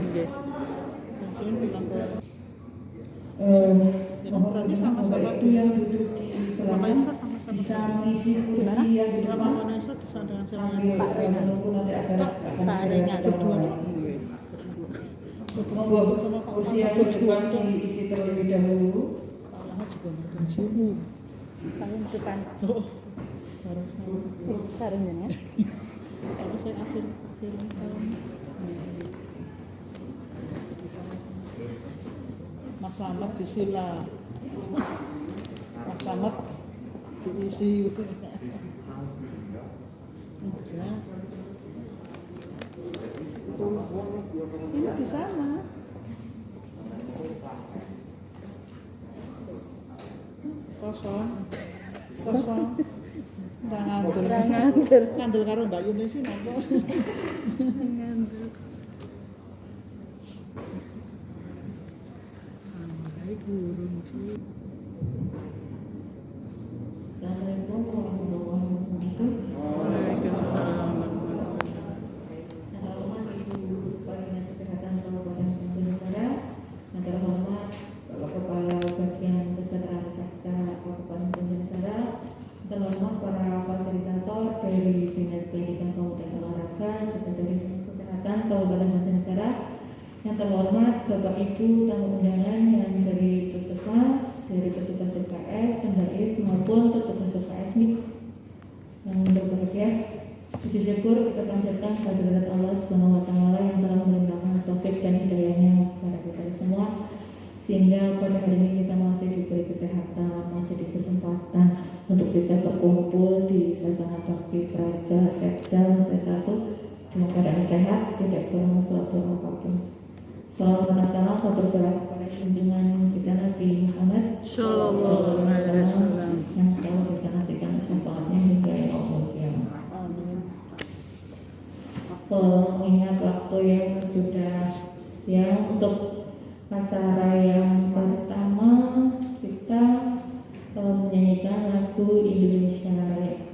nggih. Pensiun bilang ke Berarti sama-sama itu yang duduk di Bapak belakang Yusuf sama-sama bisa mengisi kursi yang di Bapak depan Manusa bisa dengan sambil Pak Rengan. menunggu nanti acara akan Pak Rengan. berdua. Monggo kursi yang di depan diisi terlebih dahulu. salahnya juga nonton sini. Saya depan. Oh, baru saya. Sarungnya ya. Kalau saya akhir tahun. Mas Slamet disila. Mas Slamet diisi. Ini di sana. Kosong. Nggak ngandel. Ngandel karo Mbak Yuni sih napa? Ngandel. Baik burung sih. Assalamualaikum warahmatullahi wabarakatuh. Waalaikumsalam. Yang terhormat Ibu Kepala Dinas Kesehatan Kabupaten Banjarnegara, yang terhormat Bapak Kepala Bagian Kesejahteraan Sekda Kabupaten Banjarnegara, yang terhormat para fasilitator dari Dinas Pendidikan Kabupaten Olahraga, juga dari Dinas Kesehatan Kabupaten Banjarnegara, yang terhormat Bapak Ibu tamu undangan yang dari Puskesmas, dari petugas UKS, Pendais maupun petugas UKS yang berbahagia. Puji syukur kita panjatkan kehadirat Allah Subhanahu wa taala yang telah melimpahkan taufik dan hidayahnya kepada kita semua, sehingga pada hari ini kita masih diberi kesehatan, masih diberi kesempatan untuk bisa berkumpul di Sasana Bakti Praja Sekda lantai 1 dalam keadaan sehat, tidak kurang suatu apapun. Salam dan salam tercurah kepada junjungan kita Nabi Muhammad Sallallahu alaihi wasallam. yang selalu kita nantikan syafaatnya hingga yaumul qiyamah. Amin. Mengingat waktu yang sudah siang, untuk acara yang pertama kita menyanyikan lagu Indonesia Raya.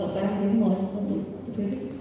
Bapak ini mohon untuk berdiri.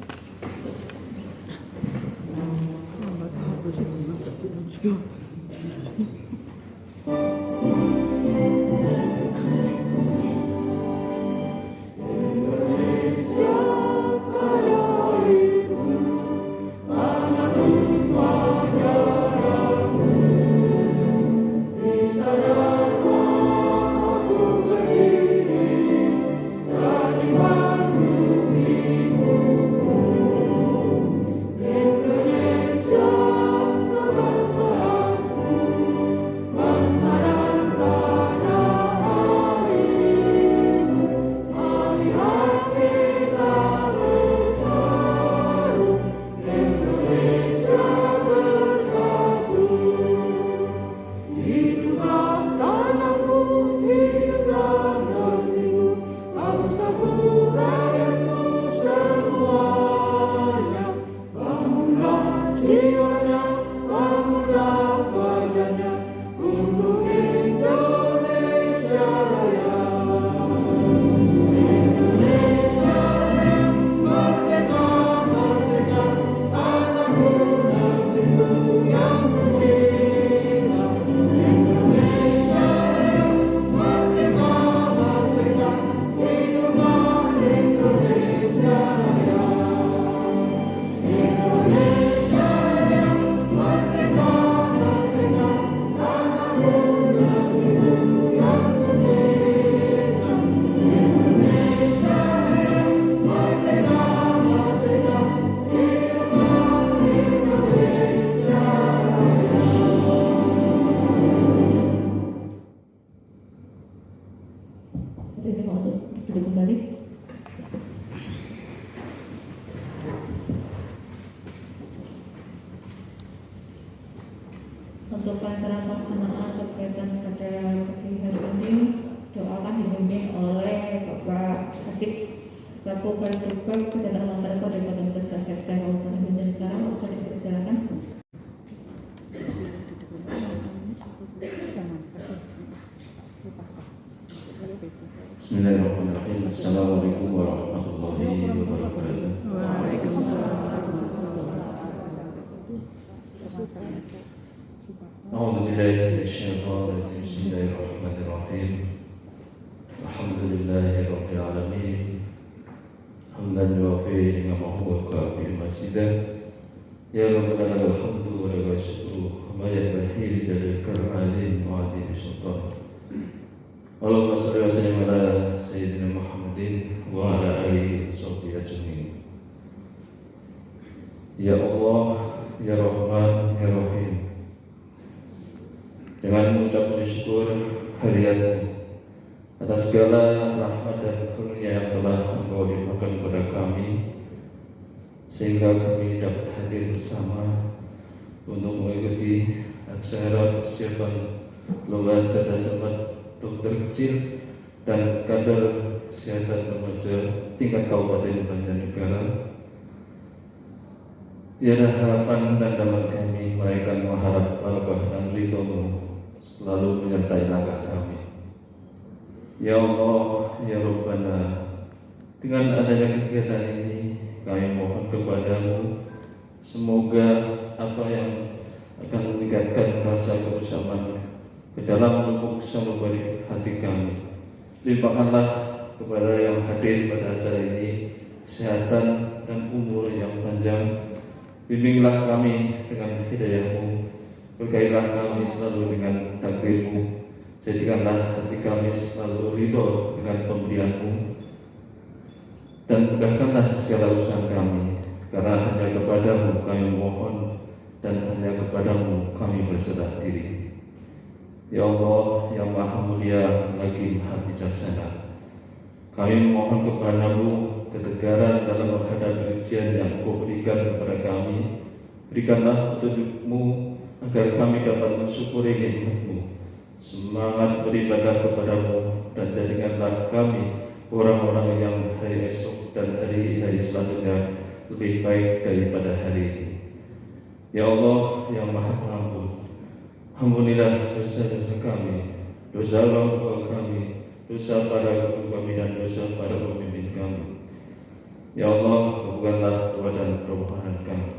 Jadi mau duduk kembali. Untuk pelaksanaan berkaitan pada pagi hari ini, doa akan dibimbing oleh Bapak Khatib selaku Kasubag Kesehatan Masyarakat dari Kabupaten Sekda Kabupaten Banjarnegara. Bisa dipersilakan. Assalamualaikum. أعوذ بالله من الشيطان الرجيم بسم الله الرحمن الرحيم الحمد لله رب العالمين حمدا يوافي نعمه ويكافئ مزيدا يا ربنا لك الحمد ولك الشكر وما ينبغي لجلال العظيم وعظيم السلطان اللهم صل وسلم على سيدنا محمد وعلى آله وصحبه أجمعين. Ya Allah, Ya Rahman, Ya Rahim, dengan mengucap syukur hadirat atas segala rahmat dan karunia yang telah Engkau limpahkan kepada kami, sehingga kami dapat hadir bersama untuk mengikuti acara persiapan lomba cerdas cermat dokter kecil dan kader kesehatan remaja tingkat Kabupaten Banjarnegara. Tiada harapan dan dalam kami melainkan mengharap barakah dan ridho-Mu selalu menyertai langkah kami. Ya Allah, Ya Rabbana, dengan adanya kegiatan ini kami mohon kepadamu, semoga apa yang akan meningkatkan rasa kebersamaan ke dalam lubuk sanubari hati kami, limpahkanlah kepada yang hadir pada acara ini kesehatan dan umur yang panjang. Bimbinglah kami dengan hidayah-Mu, berkailah kami selalu dengan takdir-Mu, jadikanlah hati kami selalu ridho dengan pemberian-Mu, dan mudahkanlah segala urusan kami, karena hanya kepada-Mu kami mohon, dan hanya kepada-Mu kami berserah diri. Ya Allah yang Maha Mulia lagi Maha Bijaksana, kami mohon kepada-Mu ketegaran dalam menghadapi ujian yang Engkau berikan kepada kami. Berikanlah petunjuk-Mu agar kami dapat mensyukuri nikmat-Mu, semangat beribadah kepada-Mu, dan jadikanlah kami orang-orang yang hari esok dan hari-hari selanjutnya lebih baik daripada hari ini. Ya Allah yang Maha Pengampun, ampunilah dosa-dosa kami, dosa orang tua kami, dosa para guru kami, dan dosa para pemimpin kami. Ya Allah, kabulkanlah doa dan permohonan kami.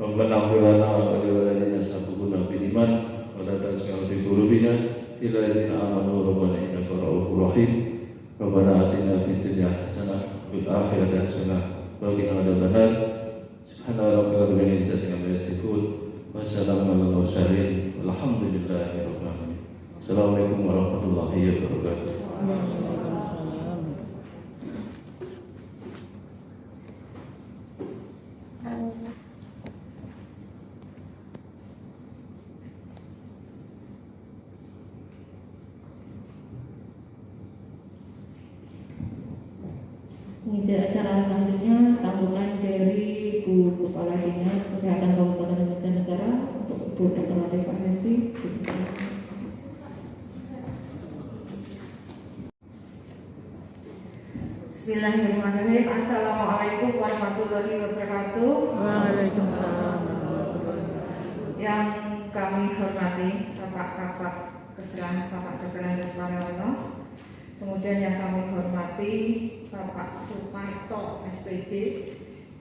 Rabbana ighfir lana wa li walidayna sabaquna bil iman wa la taj'al fi qulubina illa alladziina aamanu rabbana innaka ra'ufur rahim. Rabbana atina fid dunya hasanah wa fil akhirati hasanah wa qina adzabannar. Subhana rabbika rabbil izzati amma yasifun wa salamun alal mursalin walhamdulillahi rabbil alamin. Assalamualaikum warahmatullahi wabarakatuh. Mengisi acara selanjutnya sambutan dari Bu Kepala Dinas Kesehatan Kabupaten Banjarnegara untuk Bu Dr. Latifah Hesti. Bismillahirrahmanirrahim. Assalamualaikum warahmatullahi wabarakatuh. Waalaikumsalam warahmatullahi wabarakatuh. Yang kami hormati Bapak Kabak Kesran Bapak Dr. Andes Waryono. Kemudian yang kami hormati Bapak Suparto SPD,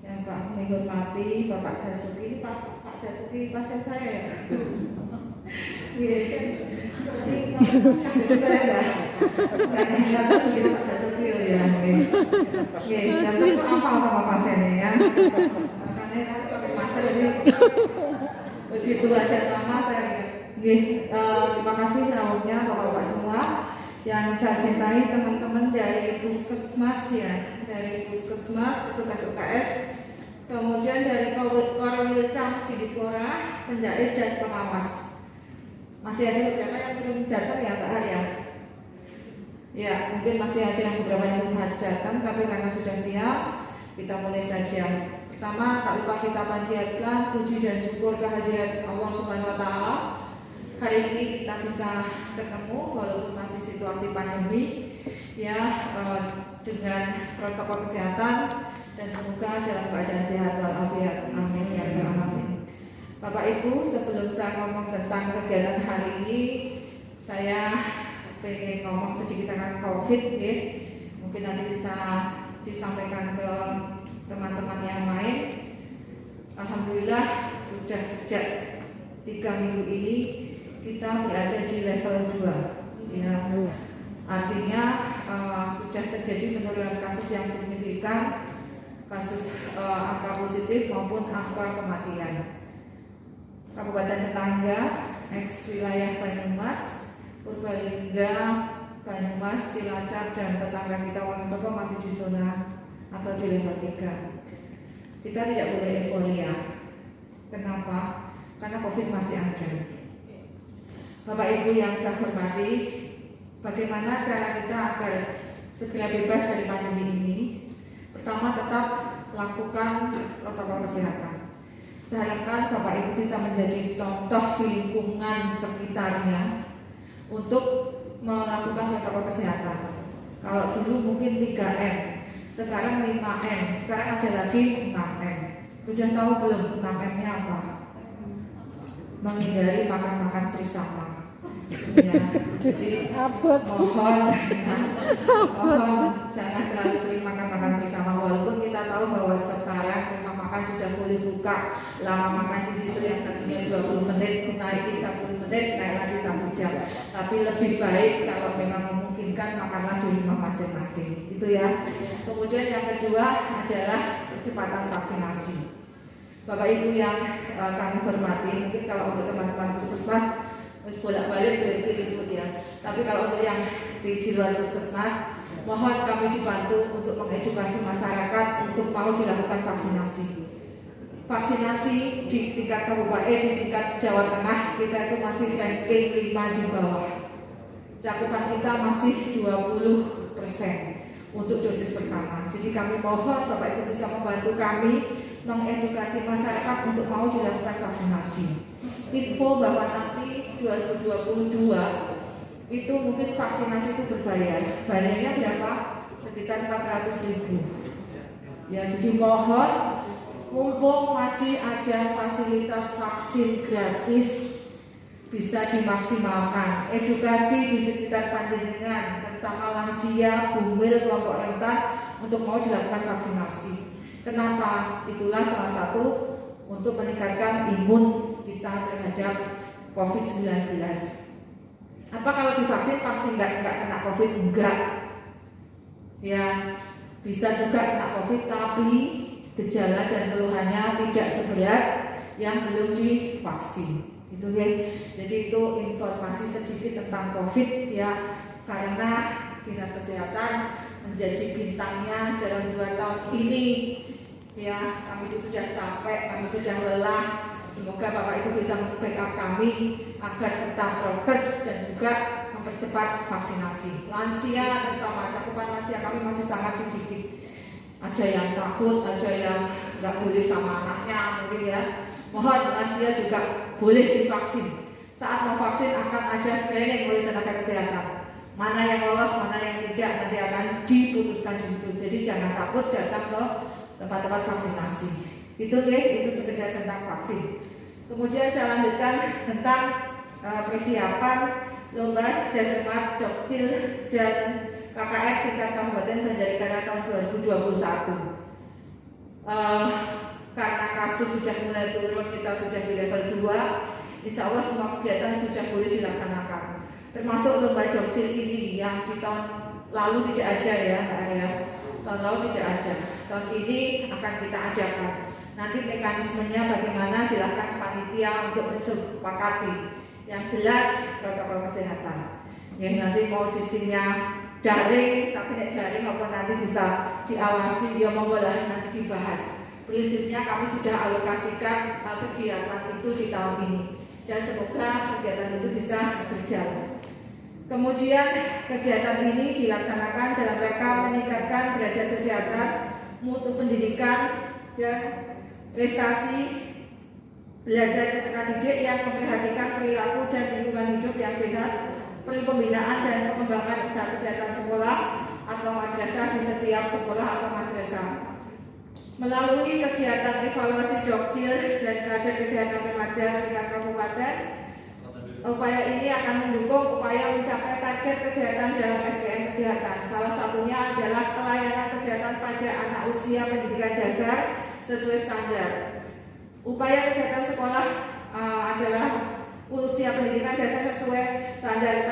yang kami hormati Bapak Dasuki. Pak Dasuki pasien saya ya. Iya kan. Saya enggak. Enggak tahu Pak Dasuki ya. Oke, dan itu apa sama pasiennya ya. Makanya pakai masker jadi begitu aja nama saya ingat. Terima kasih rawatnya Bapak-bapak semua. Yang saya cintai teman-teman dari Puskesmas ya, dari Puskesmas, petugas UKS, kemudian dari Korwil Cam di Dipora, Pendaris dan pengawas. Masih ada beberapa yang belum datang ya Mbak Arya? Ya, mungkin masih ada yang beberapa yang belum datang, tapi karena sudah siap, kita mulai saja. Pertama, tak lupa kita panjatkan puji dan syukur kehadirat Allah Subhanahu Wa Taala. Hari ini kita bisa ketemu walaupun masih situasi pandemi ya, dengan protokol kesehatan, dan semoga dalam keadaan sehat walafiat. Amin ya rabbal alamin. Bapak Ibu, sebelum saya ngomong tentang kegiatan hari ini, saya pengen ngomong sedikit tentang COVID ya. Mungkin nanti bisa disampaikan ke teman-teman yang lain. Alhamdulillah sudah sejak 3 minggu ini kita berada di level 2 ya. Artinya sudah terjadi penurunan kasus yang signifikan, kasus angka positif maupun angka kematian. Kabupaten tetangga, ex wilayah Banyumas, Purbalingga, Banyumas, Cilacap, dan tetangga kita Wonosobo masih di zona atau di level 3. Kita tidak boleh euforia. Kenapa? Karena COVID masih ada. Bapak Ibu yang saya hormati, bagaimana cara kita agar segera bebas dari pandemi ini? Pertama, tetap lakukan protokol kesehatan. Saya harapkan Bapak Ibu bisa menjadi contoh di lingkungan sekitarnya untuk melakukan protokol kesehatan. Kalau dulu mungkin 3M, sekarang 5M, sekarang ada lagi 6M. Sudah tahu belum 6M-nya apa? Menghindari makan-makan bersama. Ya, jadi mohon jangan terlalu sering makan-makan bersama. Walaupun kita tahu bahwa sekarang rumah makan sudah boleh buka, lama makan di situ yang tadinya 20 menit naik 30 menit, naik lagi 1 jam. Tapi lebih baik kalau memang memungkinkan makanlah di rumah masing-masing, gitu ya. Kemudian yang kedua adalah percepatan vaksinasi. Bapak Ibu yang kami hormati, mungkin kalau untuk teman-teman puskesmas harus bolak-balik berisi ribut ya. Tapi kalau untuk yang di luar puskesmas, mohon kami dibantu untuk mengedukasi masyarakat untuk mau dilakukan vaksinasi. Vaksinasi di tingkat kabupaten, di tingkat Jawa Tengah kita itu masih ranking 5 di bawah. Cakupan kita masih 20% untuk dosis pertama. Jadi kami mohon Bapak Ibu bisa membantu kami mengedukasi masyarakat untuk mau dilakukan vaksinasi. Info bahwa nanti 2022 itu mungkin vaksinasi itu berbayar. Bayarnya berapa? Sekitar 400.000. Ya, jadi mohon mumpung masih ada fasilitas vaksin gratis bisa dimaksimalkan. Edukasi di sekitar panjenengan, terutama lansia, bumil, kelompok rentan untuk mau dilakukan vaksinasi. Kenapa? Itulah salah satu untuk meningkatkan imun kita terhadap COVID-19. Apa kalau divaksin pasti nggak kena COVID? Enggak. Ya, bisa juga kena COVID tapi gejala dan keluhannya tidak seberat yang belum divaksin. Gitu ya. Jadi itu informasi sedikit tentang COVID ya, karena Dinas Kesehatan menjadi bintangnya dalam 2 tahun ini. Ya, kami itu sudah capek, kami sudah lelah. Semoga Bapak Ibu bisa membackup kami agar tetap prokes dan juga mempercepat vaksinasi. Lansia, terutama cakupan lansia kami masih sangat sedikit. Ada yang takut, ada yang nggak boleh sama anaknya mungkin ya. Mohon lansia juga boleh divaksin. Saat mau vaksin akan ada screening oleh tenaga kesehatan. Mana yang lolos, mana yang tidak nanti akan diputuskan di situ. Jadi jangan takut datang ke tempat-tempat vaksinasi. Itu sekedar tentang vaksin. Kemudian saya lanjutkan tentang persiapan lomba cerdas cermat Dokcil dan KKR tingkat Kabupaten Banjarnegara tahun 2021. Karena kasus sudah mulai turun, kita sudah di level 2. Insya Allah semua kegiatan sudah boleh dilaksanakan. Termasuk lomba Dokcil ini yang di tahun lalu tidak ada ya, Mbak Arya. Tahun lalu tidak ada. Tahun ini akan kita adakan. Nanti mekanismenya bagaimana silahkan panitia untuk mensepakati. Yang jelas protokol kesehatan. Ya nanti mau sistemnya daring, tapi tidak daring apa nanti bisa diawasi. Ya monggo lah nanti dibahas. Prinsipnya kami sudah alokasikan kegiatan itu di tahun ini dan semoga kegiatan itu bisa berjalan. Kemudian kegiatan ini dilaksanakan dalam rangka meningkatkan derajat kesehatan, mutu pendidikan dan prestasi belajar peserta didik yang memperhatikan perilaku dan lingkungan hidup yang sehat, perlu pembinaan dan pengembangan usaha kesehatan sekolah atau madrasah di setiap sekolah atau madrasah. Melalui kegiatan evaluasi Dokcil dan kader kesehatan remaja tingkat kabupaten, upaya ini akan mendukung upaya mencapai target kesehatan dalam SPM kesehatan. Salah satunya adalah pelayanan kesehatan pada anak usia pendidikan dasar sesuai standar. Upaya kesehatan sekolah adalah usia pendidikan dasar sesuai standar.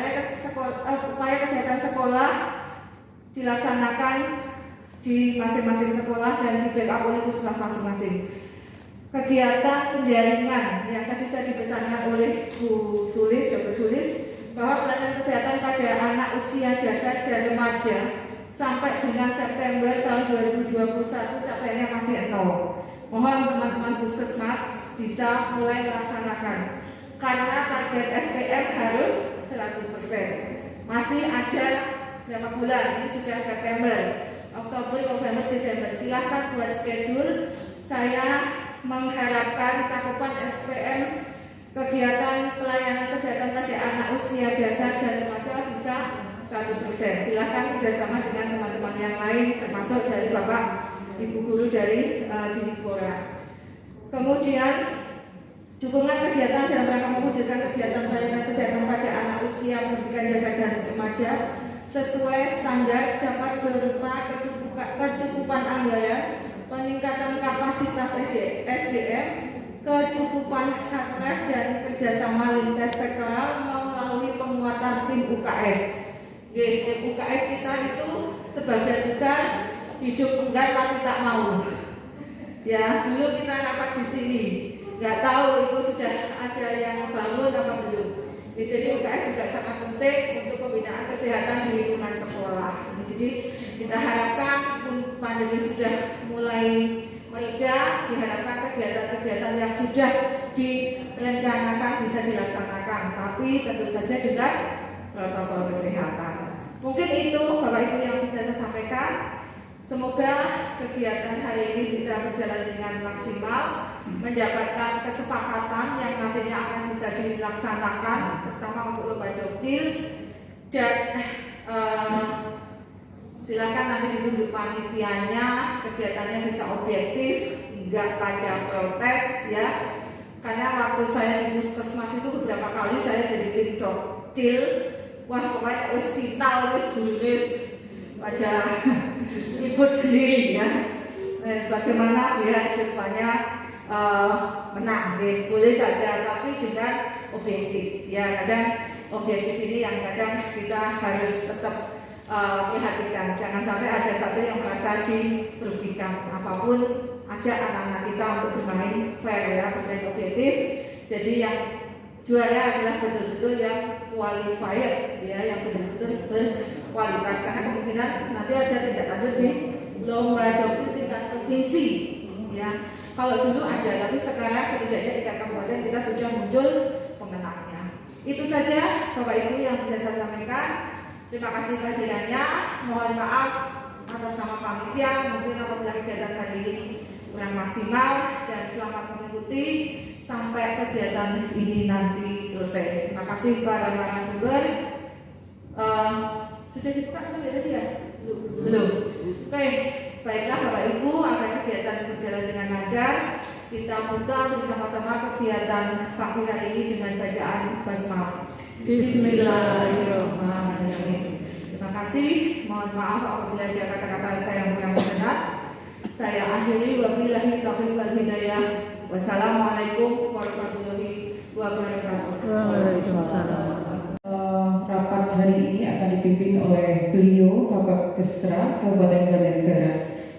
Upaya kesehatan sekolah dilaksanakan di masing-masing sekolah dan di backup oleh puskesmas masing-masing. Kegiatan penjaringan yang tadi saya dipesankan oleh Bu Sulis, Dr. Sulis, bahwa pelayanan kesehatan pada anak usia dasar dan remaja sampai dengan September tahun 2021 capaiannya masih 0. Mohon teman-teman puskesmas bisa mulai melaksanakan karena target SPM harus 100%. Masih ada berapa bulan? Ini sudah September, Oktober, November, Desember. Silahkan buat schedule. Saya mengharapkan cakupan SPM kegiatan pelayanan kesehatan pada anak usia dasar dan remaja bisa 100%. Silahkan bersama dengan teman-teman yang lain, termasuk dari Bapak Ibu Guru dari Didikpora. Kemudian dukungan kegiatan dalam rangka mewujudkan kegiatan pelayanan kesehatan pada anak usia pendidikan dasar dan remaja sesuai standar dapat berupa kecukupan anggaran, peningkatan kapasitas SDM, kecukupan satgas dan kerjasama lintas sektoral melalui penguatan tim UKS. Tim UKS kita itu sebagian besar hidup enggak tapi tak mau. Ya, dulu kita rapat di sini, nggak tahu itu sudah ada yang bangun apa belum. Ya, jadi UKS juga sangat penting untuk pembinaan kesehatan di lingkungan sekolah. Jadi kita harapkan pandemi sudah mulai mereda, diharapkan kegiatan-kegiatan yang sudah direncanakan bisa dilaksanakan, tapi tentu saja dengan protokol kesehatan. Mungkin itu Bapak Ibu yang bisa saya sampaikan. Semoga kegiatan hari ini bisa berjalan dengan maksimal, mendapatkan kesepakatan yang nantinya akan bisa dilaksanakan, terutama untuk lomba dokcil, dan silakan nanti ditunjuk panitianya, kegiatannya bisa objektif, nggak pada protes ya. Karena waktu saya di puskesmas itu beberapa kali saya jadi tim dokcil, wah pokoknya wis vital, wis bulus, pada ribut sendiri ya. Sebagaimana biar siswanya menang, boleh saja, tapi dengan objektif. Ya kadang objektif ini yang kadang kita harus tetap perhatikan. Jangan sampai ada satu yang merasa dirugikan. Apapun ajak anak-anak kita untuk bermain fair ya, bermain objektif. Jadi yang juara adalah betul-betul yang qualified ya, yang betul-betul berkualitas, karena kemungkinan nanti ada tindak lanjut di lomba dokter tingkat provinsi ya. Kalau dulu ada, tapi sekarang setidaknya tingkat kabupaten kita sudah muncul pemenangnya. Itu saja Bapak Ibu yang bisa saya sampaikan. Terima kasih kehadirannya. Mohon maaf atas nama panitia mungkin apabila kegiatan hari ini kurang maksimal, dan selamat mengikuti sampai kegiatan ini nanti selesai. Terima kasih para narasumber. Sudah dibuka belum ya tadi ya? Belum. Oke, baiklah Bapak Ibu, agar kegiatan berjalan dengan lancar, kita buka bersama-sama kegiatan pagi hari ini dengan bacaan basmalah. Bismillahirrahmanirrahim. Terima kasih. Mohon maaf apabila ada kata-kata saya yang kurang berkenan. Saya akhiri, wabillahi taufiq wal hidayah. Wassalamualaikum warahmatullahi wabarakatuh. Waalaikumsalam. Rapat hari ini akan dipimpin oleh beliau Kabak Kesra Kabupaten Banjarnegara.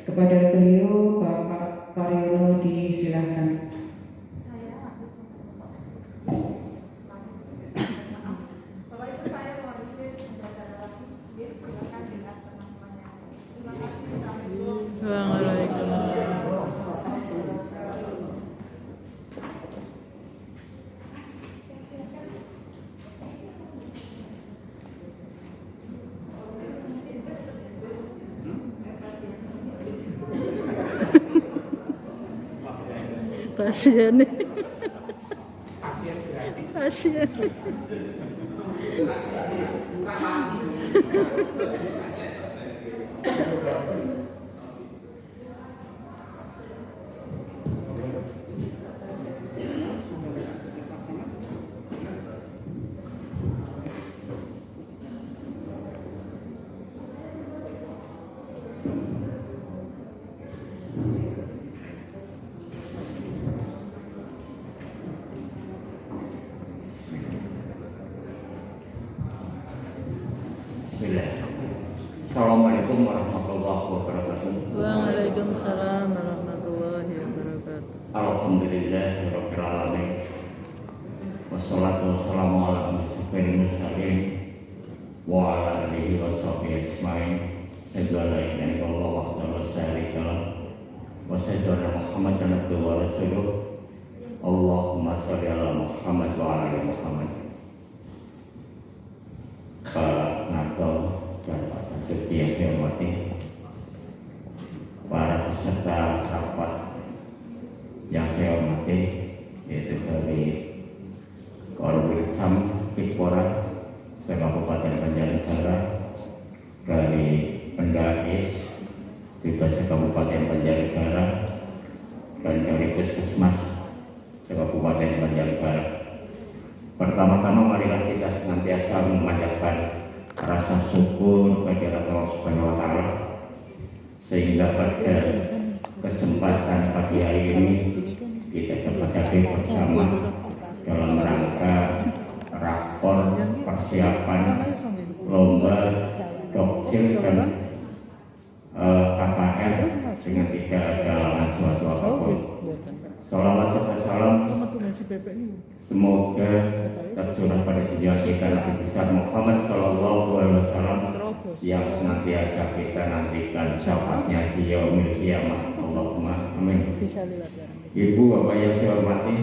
Kepada beliau Bapak Pariono disilakan. Pasien. Pasien. wassalatu wassalamu ala asyrofil mursalin wa ala alihi washabihi ajmain. Asyhadu an la ilaha illallah wahdahu la syarika lah wa asyhadu anna Muhammadan abduhu wa rasuluh. Allahumma shalli ala Muhammad wa ala ali Muhammad. Para nato dan para suci yang saya hormati, para peserta rapat yang saya hormati, yaitu dari Korwil Sam Pikpora Kabupaten Banjarnegara, dari Pendais juga Kabupaten Banjarnegara, dan dari Puskesmas Kabupaten Banjarnegara. Pertama-tama marilah kita senantiasa memanjatkan rasa syukur kepada Allah Subhanahu wa taala, sehingga pada kesempatan pagi hari ini kita dapat hadir bersama dalam rangka rakor persiapan lomba Dokcil dan KKN dengan tidak ada halangan suatu apapun. Salawat serta salam semoga tercurah pada junjungan kita Nabi besar Muhammad Sallallahu Alaihi Wasallam yang senantiasa kita nantikan syafaatnya di yaumil qiyamah. Allahumma amin. Ibu bapak yang saya hormati,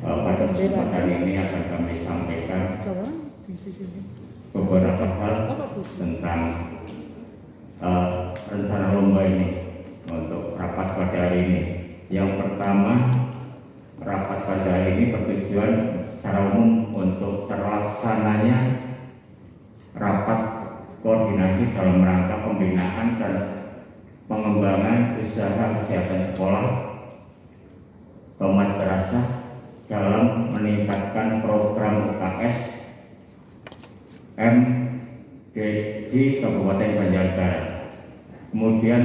pada kesempatan ini akan kami sampaikan beberapa hal tentang rencana lomba ini untuk rapat pada hari ini. Yang pertama, rapat pada hari ini bertujuan secara umum untuk terlaksananya rapat koordinasi dalam rangka pembinaan dan pengembangan usaha kesehatan sekolah atau madrasah dalam meningkatkan program UKS di Kabupaten Banjarnegara. Kemudian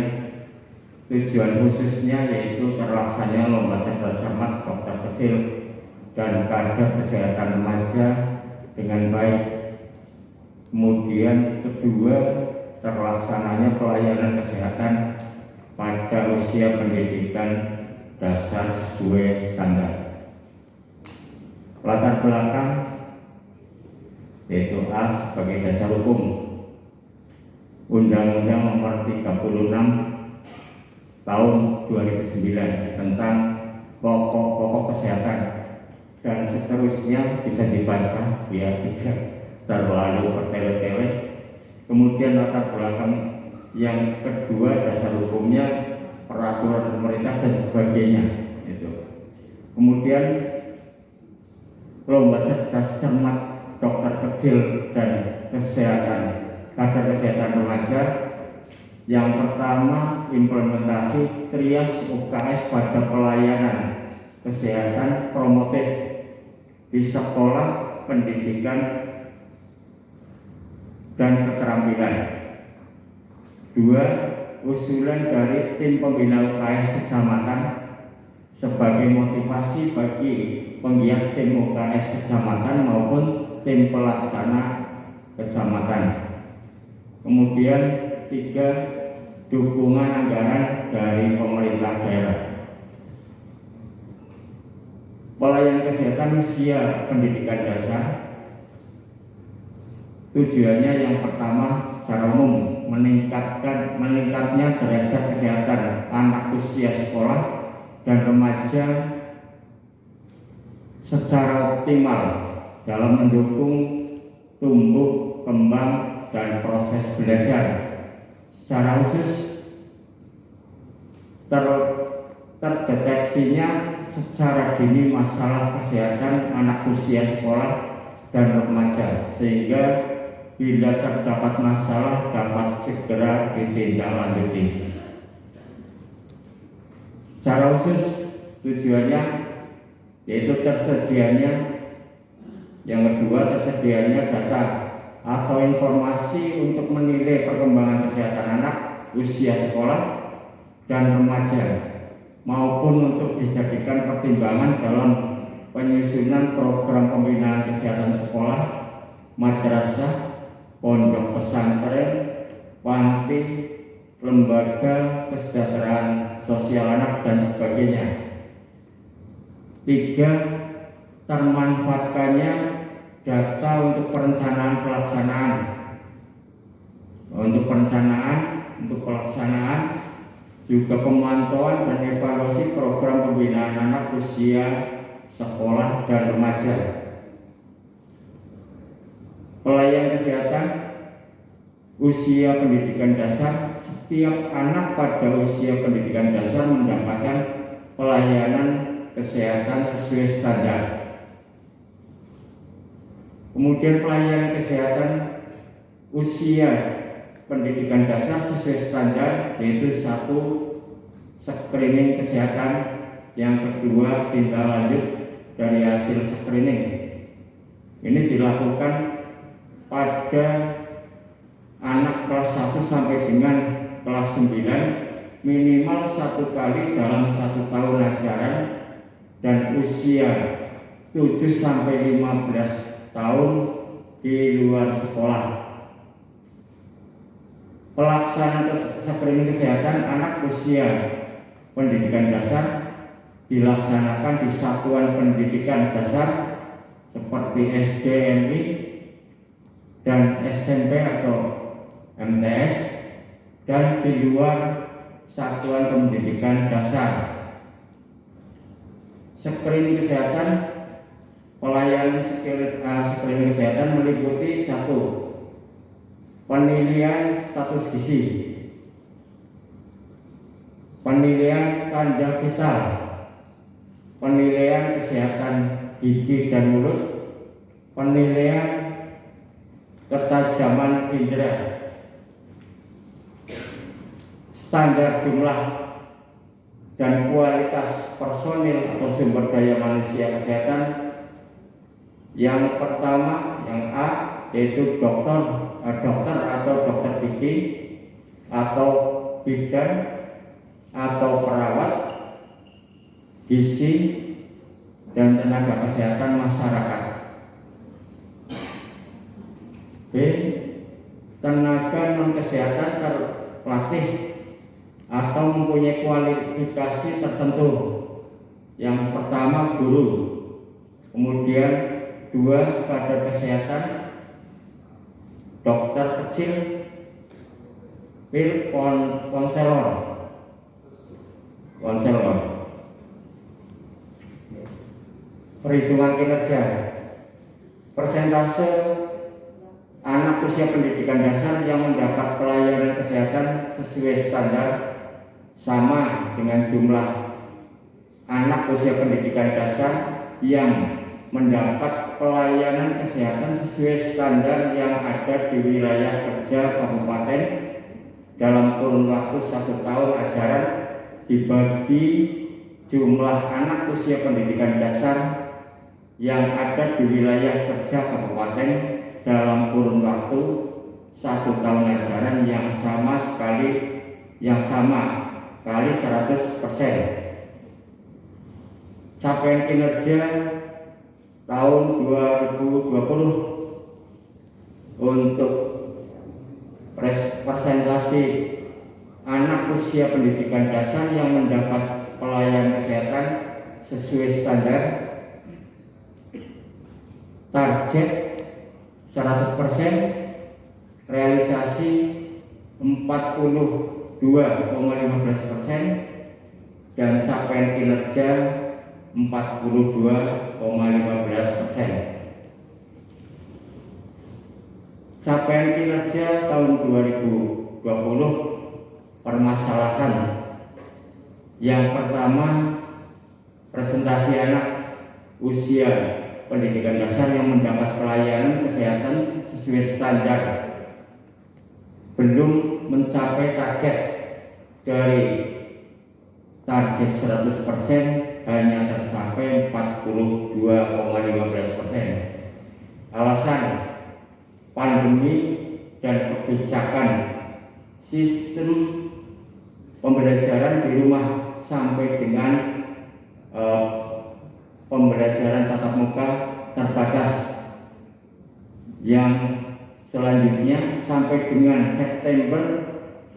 tujuan khususnya yaitu terlaksananya lomba cerdas cermat dokter kecil dan kader kesehatan remaja dengan baik. Kemudian kedua, terlaksananya pelayanan kesehatan pada usia pendidikan dasar sesuai standar. Latar belakang yaitu A sebagai dasar hukum Undang-Undang Nomor 36 Tahun 2009 tentang pokok-pokok kesehatan, dan seterusnya bisa dibaca biar tidak terlalu bertele-tele. Kemudian latar belakang yang kedua, dasar hukumnya, peraturan pemerintah dan sebagainya itu. Kemudian lomba cerdas cermat dokter kecil dan kesehatan kader kesehatan remaja. Yang pertama, implementasi trias UKS pada pelayanan kesehatan promotif di sekolah, pendidikan, dan keterampilan. Dua, usulan dari tim pembina UKS kecamatan sebagai motivasi bagi penggiat tim UKS kecamatan maupun tim pelaksana kecamatan. Kemudian tiga, dukungan anggaran dari pemerintah daerah. Pelayanan kesehatan usia pendidikan dasar, tujuannya yang pertama secara umum meningkatnya derajat kesehatan anak usia sekolah dan remaja secara optimal dalam mendukung tumbuh kembang dan proses belajar. Secara khusus terdeteksinya secara dini masalah kesehatan anak usia sekolah dan remaja, sehingga bila terdapat masalah dapat segera ditindaklanjuti. Secara khusus tujuannya yaitu yang kedua tersedianya data atau informasi untuk menilai perkembangan kesehatan anak usia sekolah dan remaja, maupun untuk dijadikan pertimbangan dalam penyusunan program pembinaan kesehatan sekolah, madrasah, pondok pesantren, panti, lembaga kesejahteraan sosial anak dan sebagainya. Tiga, termanfaatkannya data untuk perencanaan pelaksanaan. Untuk pelaksanaan juga pemantauan dan evaluasi program pembinaan anak usia sekolah dan remaja. Pelayanan kesehatan usia pendidikan dasar, setiap anak pada usia pendidikan dasar mendapatkan pelayanan kesehatan sesuai standar. Kemudian pelayanan kesehatan usia pendidikan dasar sesuai standar, yaitu 1. Screening kesehatan, yang kedua tindak lanjut dari hasil screening. Ini dilakukan pada anak kelas 1 sampai dengan kelas 9 minimal 1 kali dalam 1 tahun ajaran, dan usia 7 sampai 15 tahun di luar sekolah. Pelaksanaan screening kesehatan anak usia pendidikan dasar dilaksanakan di satuan pendidikan dasar seperti SD, MI, dan SMP atau MTS, dan di luar satuan pendidikan dasar. Screening kesehatan, pelayanan screening kesehatan meliputi 1. Penilaian status gizi, penilaian tanda vital, penilaian kesehatan gigi dan mulut, penilaian ketajaman indera, standar jumlah dan kualitas personil atau sumber daya manusia kesehatan. Yang pertama, yang A, yaitu dokter atau dokter gigi atau bidan atau perawat gizi dan tenaga kesehatan masyarakat. B. Tenaga non kesehatan terlatih atau mempunyai kualifikasi tertentu. Yang pertama guru, kemudian 2 kader kesehatan, dokter kecil, konselor. Perhitungan kinerja, persentase anak usia pendidikan dasar yang mendapat pelayanan kesehatan sesuai standar sama dengan jumlah anak usia pendidikan dasar yang mendapat pelayanan kesehatan sesuai standar yang ada di wilayah kerja kabupaten dalam kurun waktu 1 tahun ajaran dibagi jumlah anak usia pendidikan dasar yang ada di wilayah kerja kabupaten dalam kurun waktu 1 tahun ajaran yang sama kali 100%. Capaian kinerja tahun 2020 untuk presentasi anak usia pendidikan dasar yang mendapat pelayanan kesehatan sesuai standar, target 100%, realisasi 42,15%, dan capaian kinerja 42,15%. Capaian kinerja tahun 2020 permasalahan. Yang pertama, presentasi anak usia pendidikan dasar yang mendapat pelayanan kesehatan sesuai standar belum mencapai target. Dari target 100% hanya tercapai 42,15%. Alasan pandemi dan kebijakan sistem pembelajaran di rumah sampai dengan pembelajaran tatap muka terbatas, yang selanjutnya sampai dengan September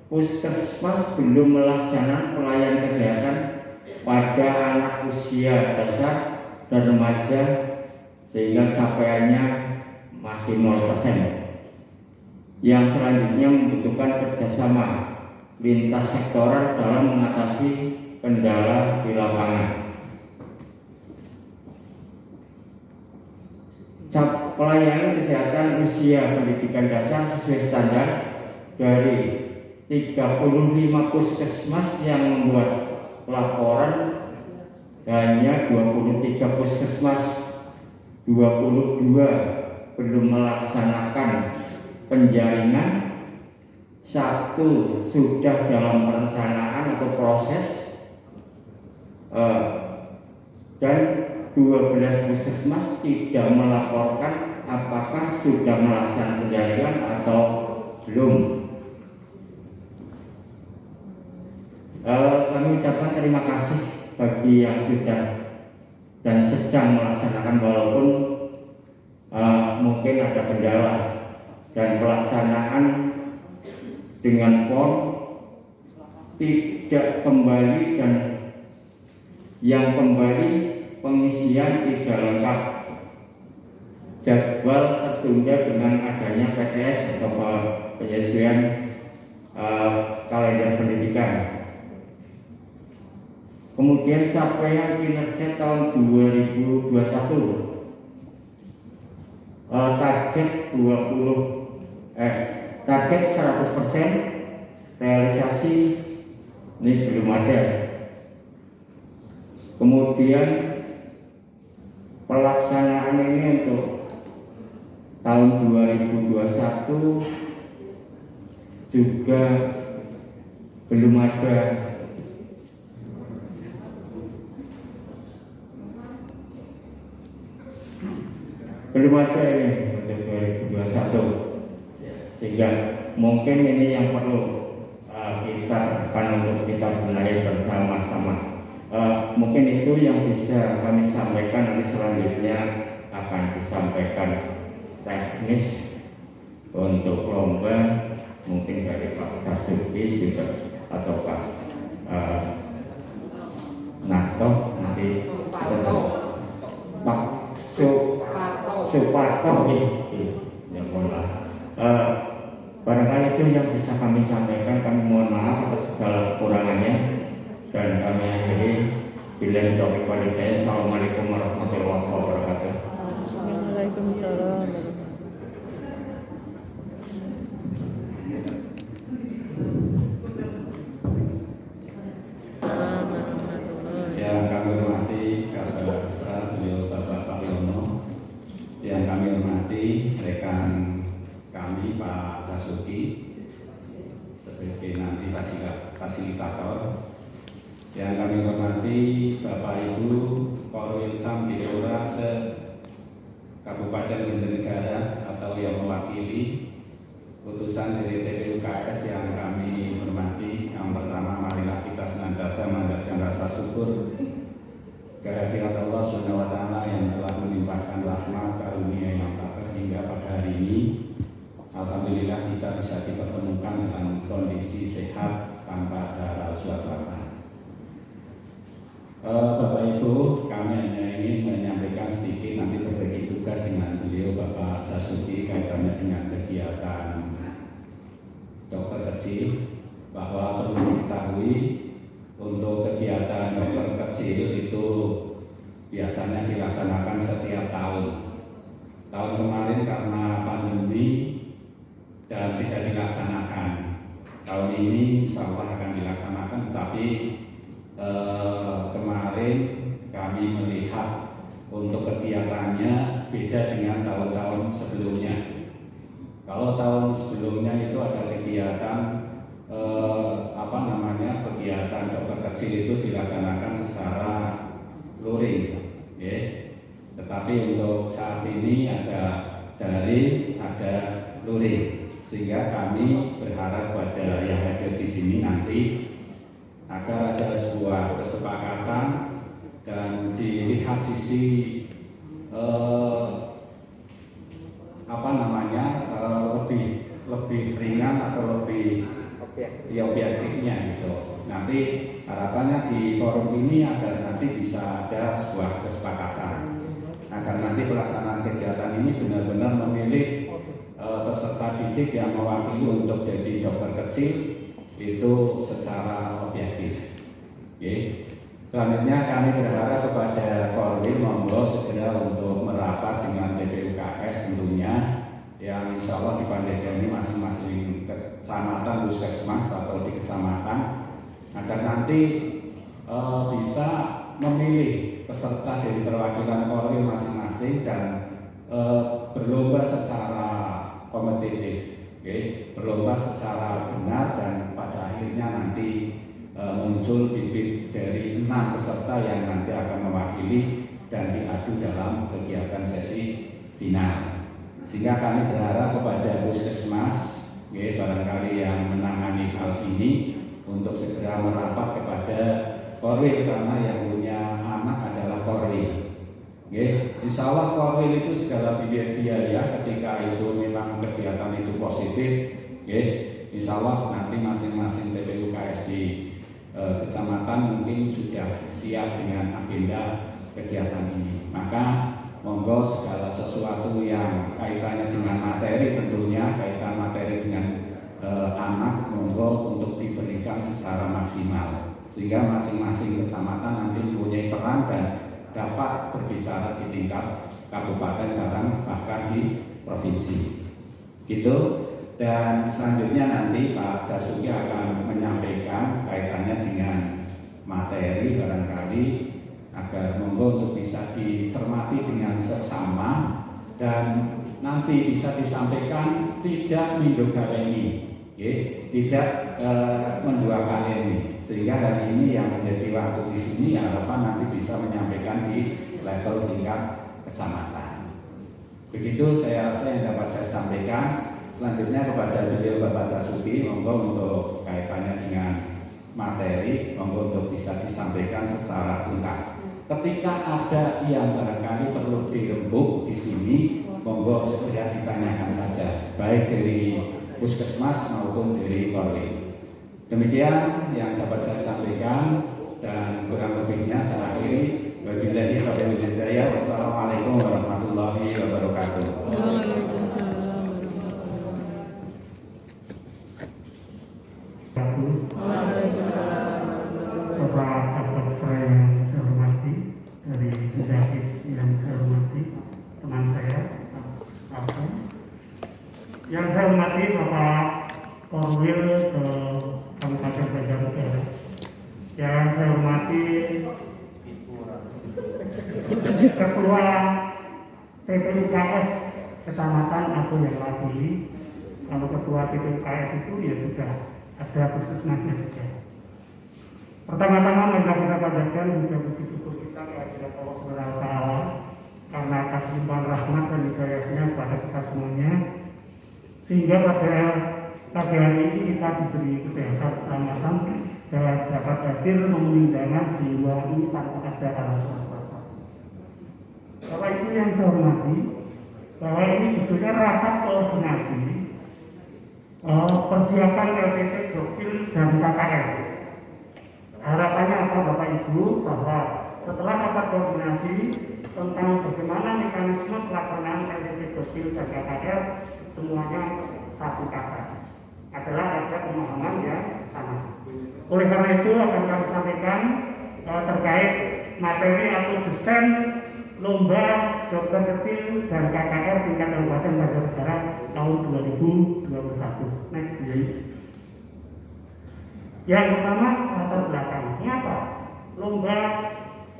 Puskesmas belum melaksanakan pelayanan kesehatan pada anak usia dasar dan remaja sehingga capaiannya masih 0%. Yang selanjutnya membutuhkan kerjasama lintas sektoral dalam mengatasi kendala di lapangan. Pelayanan kesehatan usia pendidikan dasar sesuai standar dari 35 puskesmas yang membuat laporan, hanya 23 puskesmas, 22 belum melaksanakan penjaringan, 1 sudah dalam perencanaan atau proses, dan 12 puskesmas tidak melaporkan apakah sudah melaksanakan penjaringan atau belum. Kami ucapkan terima kasih bagi yang sudah dan sedang melaksanakan, walaupun mungkin ada kendala, dan pelaksanaan dengan PON tidak kembali, dan yang kembali pengisian tidak lengkap, jadwal tertunda dengan adanya PTS atau penyesuaian kalender pendidikan. Kemudian capaian kinerja tahun 2021, target 100%, realisasi ini belum ada. Kemudian pelaksanaan ini untuk tahun 2021 juga belum ada. Belum ada ini untuk 2021, sehingga mungkin ini yang perlu kita untuk kita benahi bersama-sama. Mungkin itu yang bisa kami sampaikan. Nanti selanjutnya akan disampaikan teknis untuk lomba, mungkin dari Pak Kasuki juga atau Pak Nato, nanti Pak Suparto yang mulai. Barangkali itu yang bisa kami sampaikan. Kami mohon maaf atas segala kekurangannya, dan kami akhiri. Billahi taufiq wal hidayah. Assalamualaikum warahmatullahi wabarakatuh. Waalaikumsalam. Yang kami hormati Kepala Kesra beliau Bapak Pariono, yang kami hormati rekan kami Pak Basuki sebagai nanti fasilitator, yang kami hormati Bapak Ibu Korwilcam Dikora Kabupaten Banjarnegara atau yang mewakili putusan dari TPUKS yang kami hormati. Yang pertama, marilah kita senantiasa memanjatkan rasa syukur kehadirat Allah SWT yang telah melimpahkan rahmat karunia yang tak terhingga pada hari ini. Alhamdulillah kita bisa dipertemukan dalam kondisi sehat tanpa ada suatu apa. Bapak Ibu, kami hanya ingin menyampaikan sedikit, nanti berbagi tugas dengan beliau Bapak Basuki kaitannya dengan kegiatan dokter kecil, bahwa perlu diketahui untuk kegiatan dokter kecil itu biasanya dilaksanakan setiap tahun. Tahun kemarin karena pandemi dan tidak dilaksanakan. Tahun ini insya Allah akan dilaksanakan, tetapi kemarin kami melihat untuk kegiatannya beda dengan tahun-tahun sebelumnya. Kalau tahun sebelumnya itu ada kegiatan kegiatan dokter kecil itu dilaksanakan secara luring, ya. Tetapi untuk saat ini ada daring, ada luring, sehingga kami berharap pada yang hadir di sini nanti agar ada sebuah kesepakatan dan dilihat sisi lebih ringan atau lebih objektifnya gitu. Nanti harapannya di forum ini agar nanti bisa ada sebuah kesepakatan, agar nanti nanti pelaksanaan kegiatan ini benar-benar memilih peserta didik yang mewakili untuk jadi dokter kecil itu secara objektif. Selanjutnya kami berharap kepada Korwil monggo segera untuk merapat dengan DPUKS tentunya, yang insya Allah di Pandeglang ini masing-masing kecamatan puskesmas atau di kecamatan, agar nanti bisa memilih peserta dari perwakilan Korwil masing-masing dan berlomba secara kompetitif, berlomba secara benar, dan pada akhirnya nanti muncul bibit dari 6 peserta yang nanti akan mewakili dan diadu dalam kegiatan sesi final. Sehingga kami berharap kepada puskesmas barangkali yang menangani hal ini untuk segera merapat kepada Korwil, karena yang punya anak adalah Korwil. Insya Allah Korwil itu segala biaya ketika itu memang kegiatan itu positif, insya Allah nanti masing-masing TPUKS di kecamatan mungkin sudah siap dengan agenda kegiatan ini. Maka monggo segala sesuatu yang kaitannya dengan materi, tentunya kaitan materi dengan anak, monggo untuk diberikan secara maksimal, sehingga masing-masing kecamatan nanti mempunyai peran dan dapat berbicara di tingkat kabupaten bahkan di provinsi. Gitu. Dan selanjutnya nanti Pak Dasuki akan menyampaikan kaitannya dengan materi barangkali, agar monggo untuk bisa dicermati dengan seksama dan nanti bisa disampaikan tidak mindogaleni, tidak mendua kaleni, sehingga hari ini yang menjadi waktu di sini harapan nanti bisa menyampaikan di level tingkat kecamatan. Begitu saya rasa yang dapat saya sampaikan. Selanjutnya kepada beliau Bapak Dasuki, monggo untuk kaitannya dengan materi, monggo untuk bisa disampaikan secara tuntas. Ketika ada yang barangkali perlu dirembuk di sini, monggo segera ditanyakan saja, baik dari puskesmas maupun dari Korwil. Demikian yang dapat saya sampaikan, dan kurang lebihnya saya akhiri. Wabillahi taufiq wal hidayah. Wassalamualaikum warahmatullahi wabarakatuh. Bapak Dr. saya yang saya hormati, dari Davis yang saya hormati, teman saya, yang saya hormati Bapak Korwil Kabupaten Banjarnegara, yang saya hormati Ketua TPUKS Kecamatan atau yang wakili. Kalau Ketua TPUKS itu ya sudah ada puskesmasnya juga. Pertama-tama marilah kita panjatkan puji syukur kita kepada Allah Subhanahu wa taala karena atas limpahan rahmat dan hidayahnya kepada kita semuanya, sehingga pada pagi hari ini kita diberi kesehatan, keselamatan, dan dapat hadir memenuhi undangan di ruang ini tanpa ada alasan apa-apa. Bapak Ibu yang saya hormati, bahwa ini judulnya rapat koordinasi persiapan LTC Dokil dan KKR. Harapannya apa Bapak Ibu, bahwa setelah rapat koordinasi tentang bagaimana mekanisme pelaksanaan LTC Dokil dan KKR, semuanya satu kata, adalah ada pemahaman yang sama. Oleh karena itu akan kami sampaikan terkait materi atau desain lomba dokter kecil dan KKR tingkat Kabupaten Banjarnegara tahun 2021. Next, please. Yang pertama, latar belakangnya apa? Lomba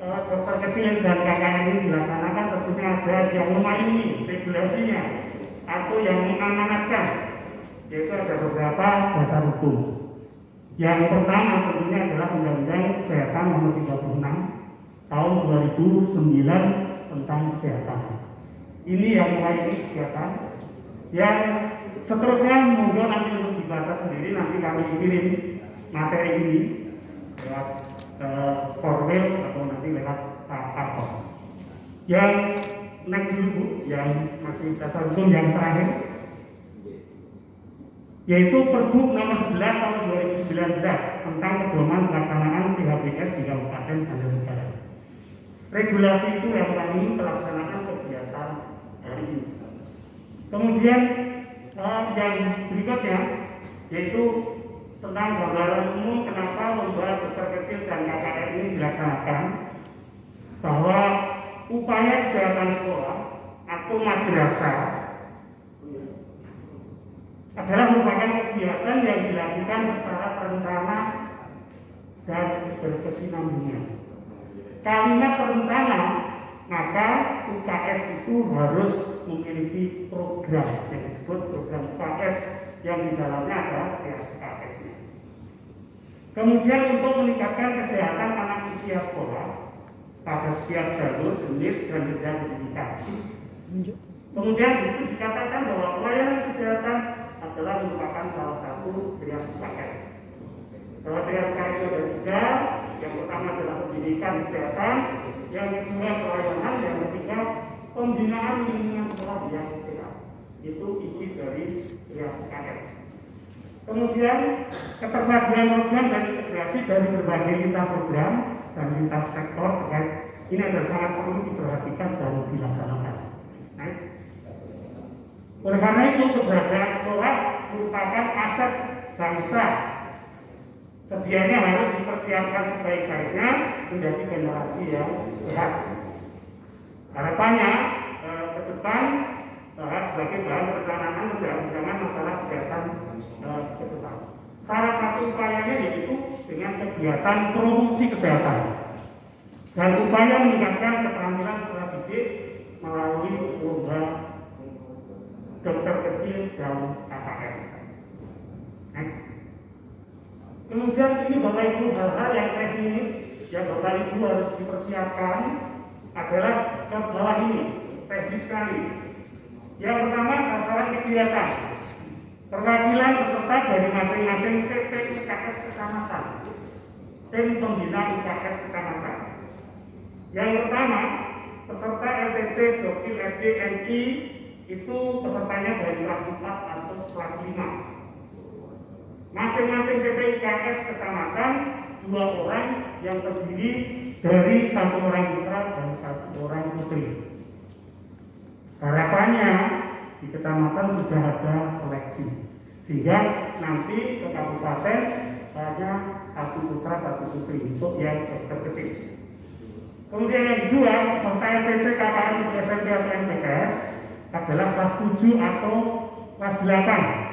dokter kecil dan KKR ini dilaksanakan tentunya ada yang memayungi regulasinya atau yang mengamanatkan, yaitu ada beberapa dasar hukum. Yang pertama tentunya adalah Undang-Undang Kesehatan Nomor 36 Tahun 2009 tentang kesehatan. Ini yang melayani kegiatan. Yang seterusnya monggo nanti untuk dibaca sendiri, nanti kami kirim materi ini lewat Korwil atau nanti lewat Parpol. Yang next dulu, yang masih dasar hukum yang terakhir, yaitu Pergub Nomor 11 Tahun 2019 tentang pedoman pelaksanaan PHBS di Kabupaten Banjarnegara. Regulasi itu yang melalui pelaksanaan kegiatan Kemudian yang berikutnya yaitu tentang gambaran umum kenapa lomba dokter kecil dan KKR ini dilaksanakan, bahwa upaya kesehatan sekolah atau madrasah adalah merupakan kegiatan yang dilakukan secara terencana dan berkesinambungan. Kalimat terencana, maka UKS itu harus memiliki program yang disebut program UKS yang di dalamnya ada UKS-nya. Kemudian untuk meningkatkan kesehatan anak usia sekolah pada setiap jalur, jenis, dan jenjang pendidikan. Kemudian itu dikatakan bahwa pelayanan kesehatan adalah merupakan salah satu trias UKS. Bahwa trias UKS itu ada tiga, yang pertama adalah pendidikan kesehatan, yang kedua pelayanan, yang ketiga pembinaan lingkungan sekolah yang sehat. Itu isi dari trias UKS. Kemudian keterpaduan program dan integrasi dari berbagai lintas program dan lintas sektor terkait ini adalah sangat perlu diperhatikan dan dilaksanakan. Nah, oleh karena itu keberadaan sekolah merupakan aset bangsa. Sedianya harus dipersiapkan sebaik-baiknya menjadi generasi yang sehat. Harapannya ke depan sebagai bahan perencanaan undang-undangan masalah kesehatan ke depan. Salah satu upayanya yaitu dengan kegiatan promosi kesehatan dan upaya meningkatkan keterampilan peserta didik melalui lomba dokter kecil dan KKR. Kemudian ini Bapak Ibu hal-hal yang teknis yang Bapak Ibu harus dipersiapkan adalah ke bawah ini, teknis sekali. Yang pertama sasaran kegiatan, perwakilan peserta dari masing-masing TP UKS kecamatan, tim pembina UKS kecamatan. Yang pertama peserta LCC Dokcil SD MI itu pesertanya dari kelas 4 atau kelas 5. Masing-masing TP UKS kecamatan 2 orang yang terdiri dari 1 orang putra dan 1 orang putri. Harapannya di kecamatan sudah ada seleksi sehingga nanti ke kabupaten hanya 1 putra 1 putri untuk yang terkecil. Kemudian yang kedua peserta LCC KKR SMP atau MTKS adalah kelas 7 atau kelas 8.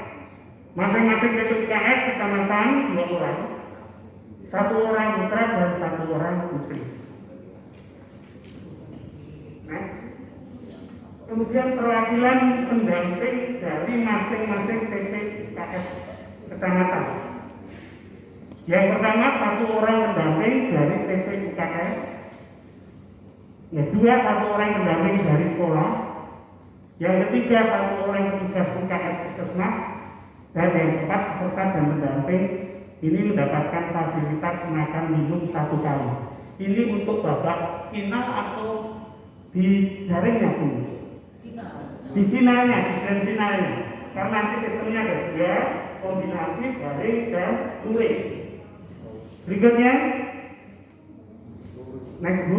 Masing-masing TPUKS kecamatan 2 orang, 1 orang putra dan 1 orang putri. Next. Kemudian perwakilan pendamping dari masing-masing TPUKS kecamatan. Yang pertama 1 orang pendamping dari TPUKS, yang kedua 1 orang pendamping dari sekolah, yang ketiga 1 orang petugas UKS Puskesmas, dan yang keempat peserta dan pendamping ini mendapatkan fasilitas makan minum 1 kali. Ini untuk babak final atau di daringnya pun? Di finalnya, di grand finalnya. Karena nanti sistemnya ada 2, kombinasi daring dan luring. Berikutnya, naik Bu,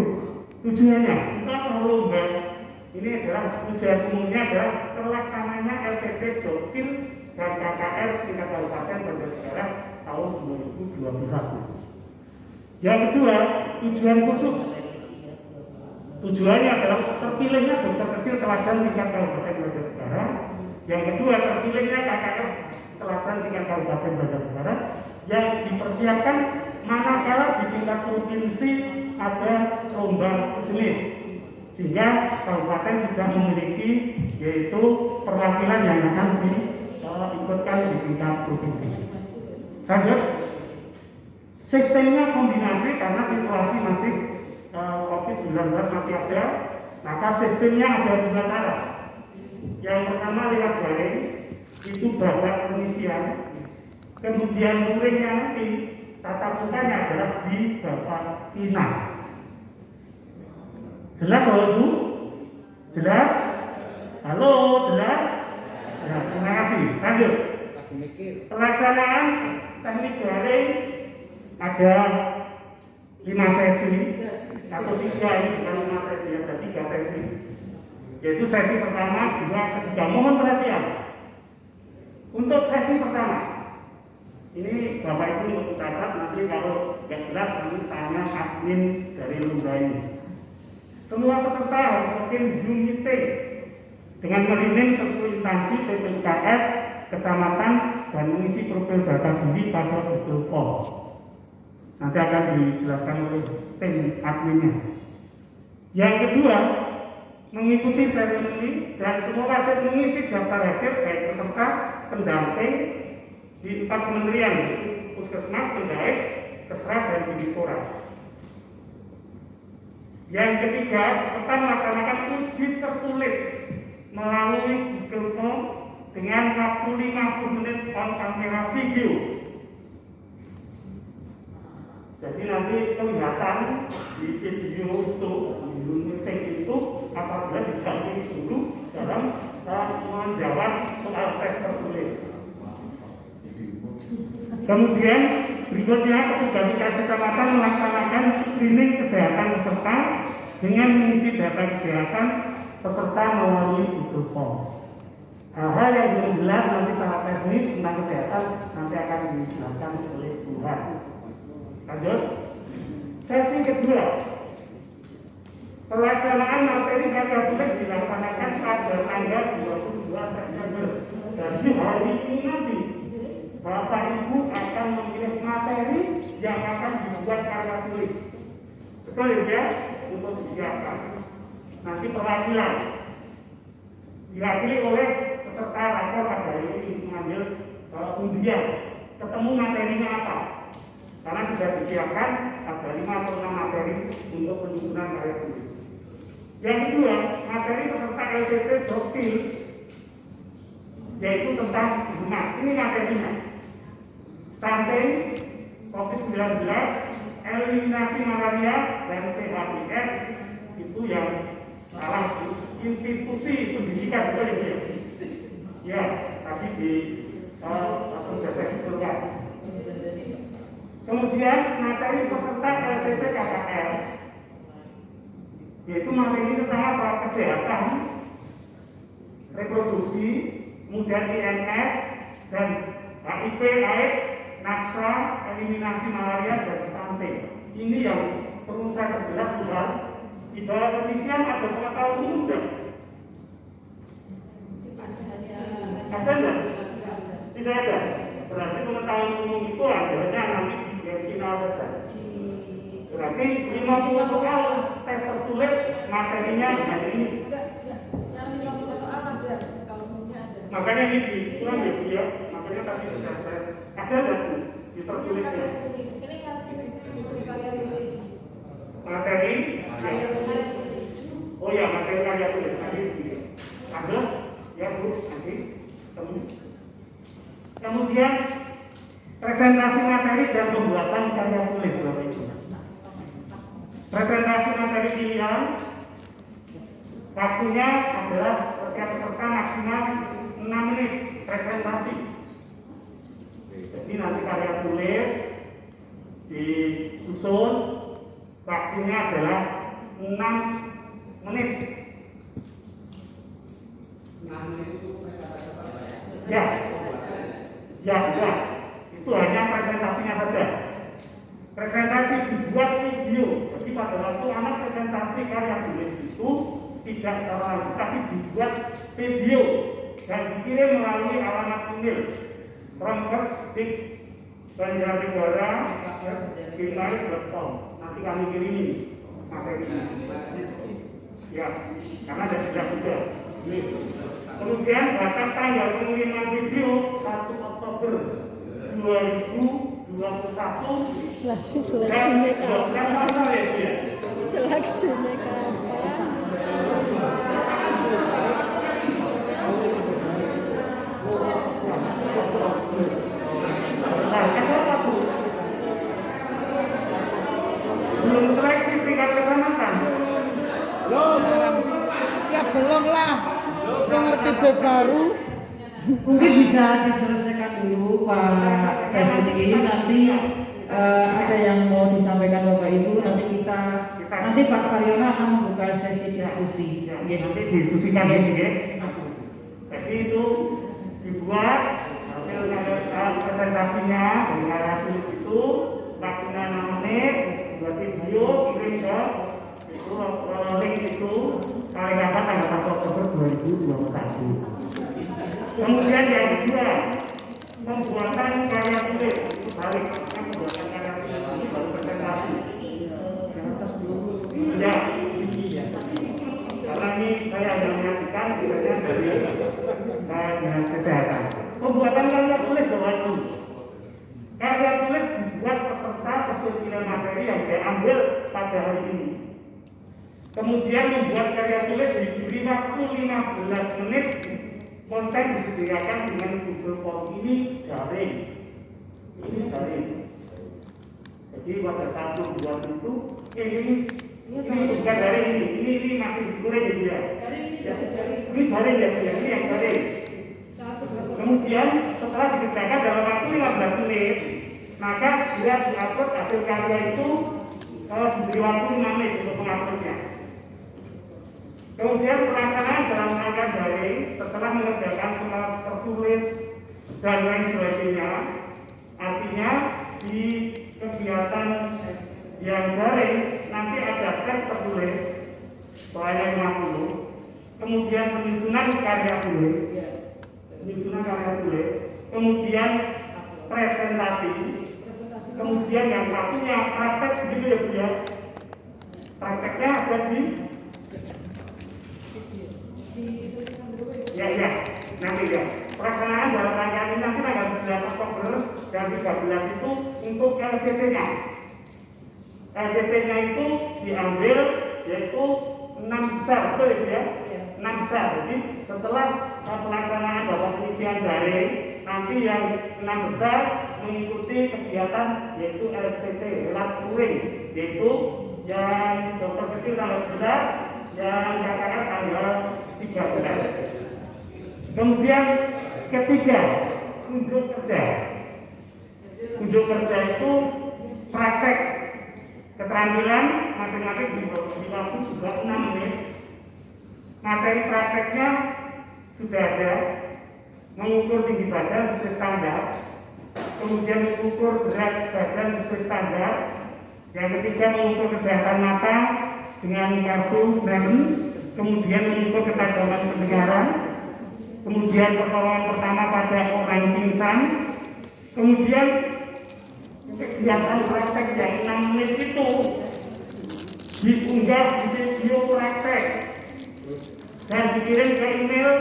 tujuannya kita lomba. Ini adalah tujuan umumnya adalah terlaksananya LCC Dokcil dan KKR tingkat kabupaten Banjarnegara tahun 2021. Yang kedua, tujuan khusus. Tujuannya adalah terpilihnya dokter kecil teladan tingkat kabupaten Banjarnegara. Yang kedua, terpilihnya KKR teladan tingkat kabupaten Banjarnegara yang dipersiapkan manakala di tingkat provinsi ada lomba sejenis, sehingga kabupaten sudah memiliki yaitu perwakilan yang akan diikutkan di tingkat provinsi. Lanjut, sistemnya kombinasi karena situasi masih COVID-19 masih ada, maka sistemnya ada 2 cara. Yang pertama lewat daring, itu babak pengisian, kemudian luringnya nanti tatap mukanya adalah di babak final. Jelas Bu? Jelas? Halo, jelas? Ya, terima kasih. Lanjut. Pelaksanaan teknik daring ada 5 sesi atau 3, ini bukan 5 sesi, ada 3 sesi. yaitu sesi pertama, kedua, ketiga. Mohon perhatian. Untuk sesi pertama, ini Bapak Ibu untuk catat, nanti kalau nggak jelas nanti tanya admin dari lomba ini. Semua peserta harus mungkin Zoom meeting dengan mereading sesuai instansi PPKS, kecamatan, dan mengisi profil data diri pada Google Form. Nanti akan dijelaskan oleh tim adminnya. Yang kedua, mengikuti seremoni dan semua wajib mengisi daftar hadir baik peserta, pendamping di 4 kementerian, yaitu Puskesmas, Pendais, Kesra, dan Bidikora. Yang ketiga, peserta melaksanakan uji tertulis melalui Google Form dengan waktu 50 menit on kamera video. Jadi nanti kelihatan di video itu, di meeting itu, apabila dijamin dulu dalam menjawab soal tes tertulis. Kemudian berikutnya petugas IKS kecamatan melaksanakan screening kesehatan peserta dengan mengisi data kesehatan peserta melalui Google Form. Hal-hal yang belum jelas nanti secara teknis tentang kesehatan nanti akan dijelaskan oleh Tuhan. Lanjut. Sesi kedua, pelaksanaan materi karya tulis dilaksanakan pada tanggal 22 September. Jadi hari ini nanti Bapak Ibu akan memilih materi yang akan dibuat karya tulis. Betul ya? Untuk disiapkan. Nanti perwakilan diwakili oleh peserta rapor pada hari ini mengambil undian. Ketemu materinya apa? Karena sudah disiapkan ada 5 atau 6 materi untuk penyusunan karya tulis. Yang kedua, materi peserta LCC Doktil, yaitu tentang humas. Ini materinya. Stunting, COVID-19, eliminasi malaria, dan PHBS, itu yang salah institusi pendidikan, betul ya? Ya, tadi di sudah saya sebutkan. Kemudian materi peserta LCC KKL, yaitu materi tentang apa? Kesehatan, reproduksi, kemudian IMS, dan HIV, AIDS, naksa, eliminasi malaria, dan stunting. Ini yang perlu saya perjelas Tuhan. Di dalam penelitian ada pengetahuan umum enggak? Ada enggak? Tidak ada. Berarti pengetahuan umum itu adanya nanti di final saja. Berarti 50 soal tes tertulis materinya hari ini. Makanya ini dikurang ya Bu ya. Makanya tadi sudah saya ada enggak Bu di tertulis ya? Materi oh ya, materi karya tulis nanti ada ya Bu, nanti ketemu. Kemudian presentasi materi dan pembuatan karya tulis Bapak Ibu. Presentasi materi pilihan waktunya adalah setiap peserta maksimal 6 menit presentasi. Jadi nanti karya tulis disusun waktunya adalah 6 menit. 6 menit itu presentasi ya. Ya, bukan. Itu hanya presentasinya saja. Presentasi dibuat video. Jadi pada waktu anak presentasi karya tulis itu tidak secara langsung, tapi dibuat video dan dikirim melalui alamat email promkes@banjarnegara@gmail.com. Nanti kami kirimi materinya. Ya, karena sudah. Kemudian batas tanggal pengiriman video 1 Oktober 2021 dan 12 Maret ya. Belum seleksi tingkat kecamatan. Ya belum lah. Mengerti baru. Mungkin bisa diselesaikan dulu Pak Basuki. Nanti ada yang mau disampaikan Bapak Ibu. Nanti kita Nanti Pak Karyono akan membuka sesi diskusi. Ya, nanti diskusikan ini ya. Jadi itu dibuat hasil presentasinya dari karya tulis itu waktunya 6 menit, buat video kirim ke itu link itu paling lambat tanggal 1 Oktober 2021. Kemudian yang kedua, pembuatan karya tulis balik pembuatan karya tulis ini baru presentasi. Ya, karena ini saya hanya menyaksikan misalnya dari dinas kesehatan. Pembuatan karya tulis Bapak Ibu. Karya tulis dibuat peserta sesuai dengan materi yang diambil pada hari ini. Kemudian membuat karya tulis diberi waktu 15 menit. Konten disediakan dengan Google Form ini daring. Ini daring. Jadi pada saat membuat itu ini bukan daring ini masih dikurangi gitu ya. Ini daring ya, ini yang daring. Kemudian setelah dikerjakan dalam waktu 15 menit, maka dia diupload hasil karya itu diberi waktu 6 menit untuk menguploadnya. Kemudian pelaksanaan dalam rangka daring setelah mengerjakan surat tertulis dan lain sebagainya. Artinya di kegiatan yang daring nanti ada tes tertulis sebanyak 50, kemudian penyusunan karya tulis, kemudian presentasi, kemudian yang satunya praktek gitu ya Bu ya. Prakteknya ada di ya nanti ya. Pelaksanaan dalam rangka ini nanti tanggal 11 Oktober dan 13 itu untuk LCC-nya. LCC-nya itu diambil yaitu 6 besar, betul ya? 6 besar. Jadi setelah pelaksanaan dalam pengisian daring, nanti yang 6 besar mengikuti kegiatan yaitu LCC, lab touring, yaitu yang dokter kecil tanggal 11, yang KKR tanggal 13. Kemudian ketiga, unjuk kerja. Unjuk kerja itu praktek keterampilan masing-masing di waktu juga 6 menit. Materi prakteknya sudah ada, mengukur tinggi badan sesuai standar, kemudian mengukur berat badan sesuai standar. Yang ketiga mengukur kesehatan mata dengan kartu Siemens, kemudian mengukur ketajaman pendengaran, kemudian pertolongan pertama pada orang pingsan, kemudian kegiatan praktek yang 6 menit itu diunggah di video praktek dan dikirim ke email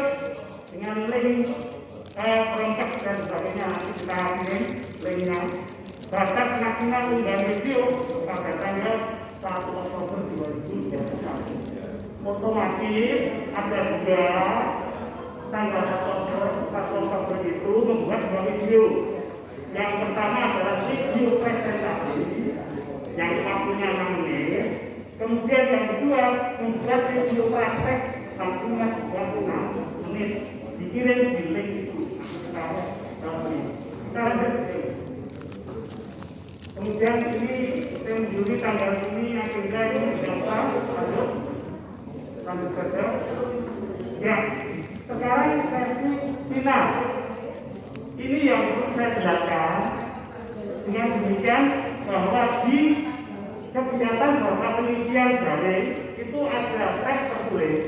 dengan link perangkat dan sebagainya. Nanti kita kirim linknya. Batas maksimal unggah video pada tanggal 1 Oktober 2021. Otomatis ada juga tanggal 1 Oktober itu membuat 2 video. Yang pertama adalah video presentasi yang waktunya 6 menit. Kemudian yang kedua membuat video praktek waktunya juga 6 menit. Dikirim di link itu. Kemudian ini Juli tanggal ini agenda ini berapa? Lanjut saja. Ya, sekarang sesi final. Ini yang perlu saya jelaskan. Dengan demikian bahwa di kegiatan bahwa pengisian daring itu ada tes tertulis,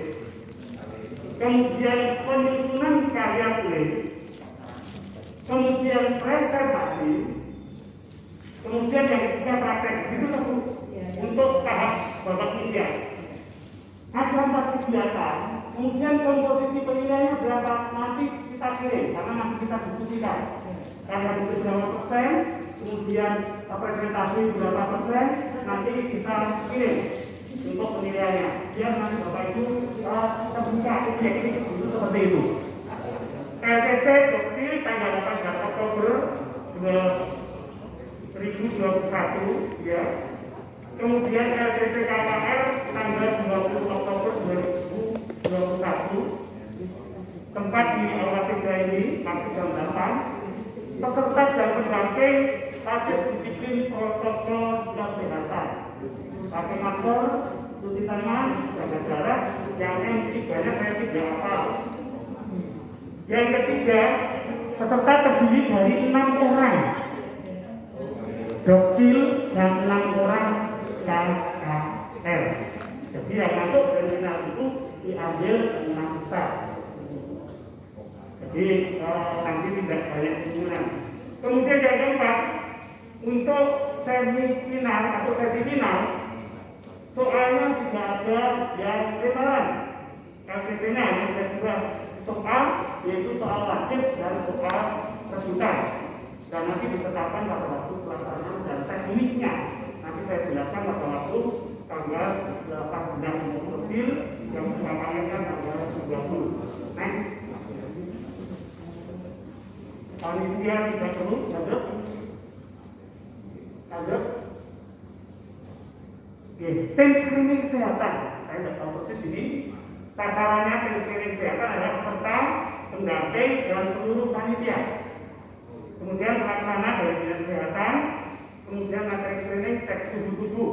kemudian penyusunan karya tulis, kemudian presentasi, kemudian yang ketiga praktek. Itu satu untuk tahap babak pengisian. Ada 4 kegiatan. Kemudian komposisi penilaiannya berapa nanti kita kirim karena masih kita diskusikan. Karena itu berapa persen, kemudian presentasi berapa persen, nanti kita kirim untuk penilaiannya. Biar nanti Bapak Ibu terbuka objek ini itu seperti itu. LCC kecil tanggal 18 Oktober 2021 ya. Kemudian LCC KKR tanggal 20 Oktober 2021. Tempat di Aula Sekda ini waktu jam 8. Peserta dan pendamping wajib disiplin protokol kesehatan. pakai masker, cuci tangan, jaga jarak. Yang ketiganya saya tidak hafal. Yang ketiga, peserta terdiri dari 6 orang Dokcil dan 6 orang KKR. Jadi yang masuk dari final itu diambil 6 besar. Jadi nanti tidak banyak kemungkinan. Kemudian yang keempat, untuk semifinal atau sesi final, soalnya tidak ada yang lebaran. LCC-nya hanya ada 2 soal, yaitu soal wajib dan soal rebutan. Dan nanti ditetapkan pada waktu pelaksanaan dan tekniknya. Nanti saya jelaskan pada waktu tanggal 18 April yang dilaksanakan tanggal 20. Next. Panitia tidak perlu lanjut. Oke, tim screening kesehatan. Saya tidak tahu persis ini. Sasarannya tim screening kesehatan adalah peserta, pendamping, dan seluruh panitia. Kemudian pelaksana dari dinas kesehatan, kemudian materi screening cek suhu tubuh.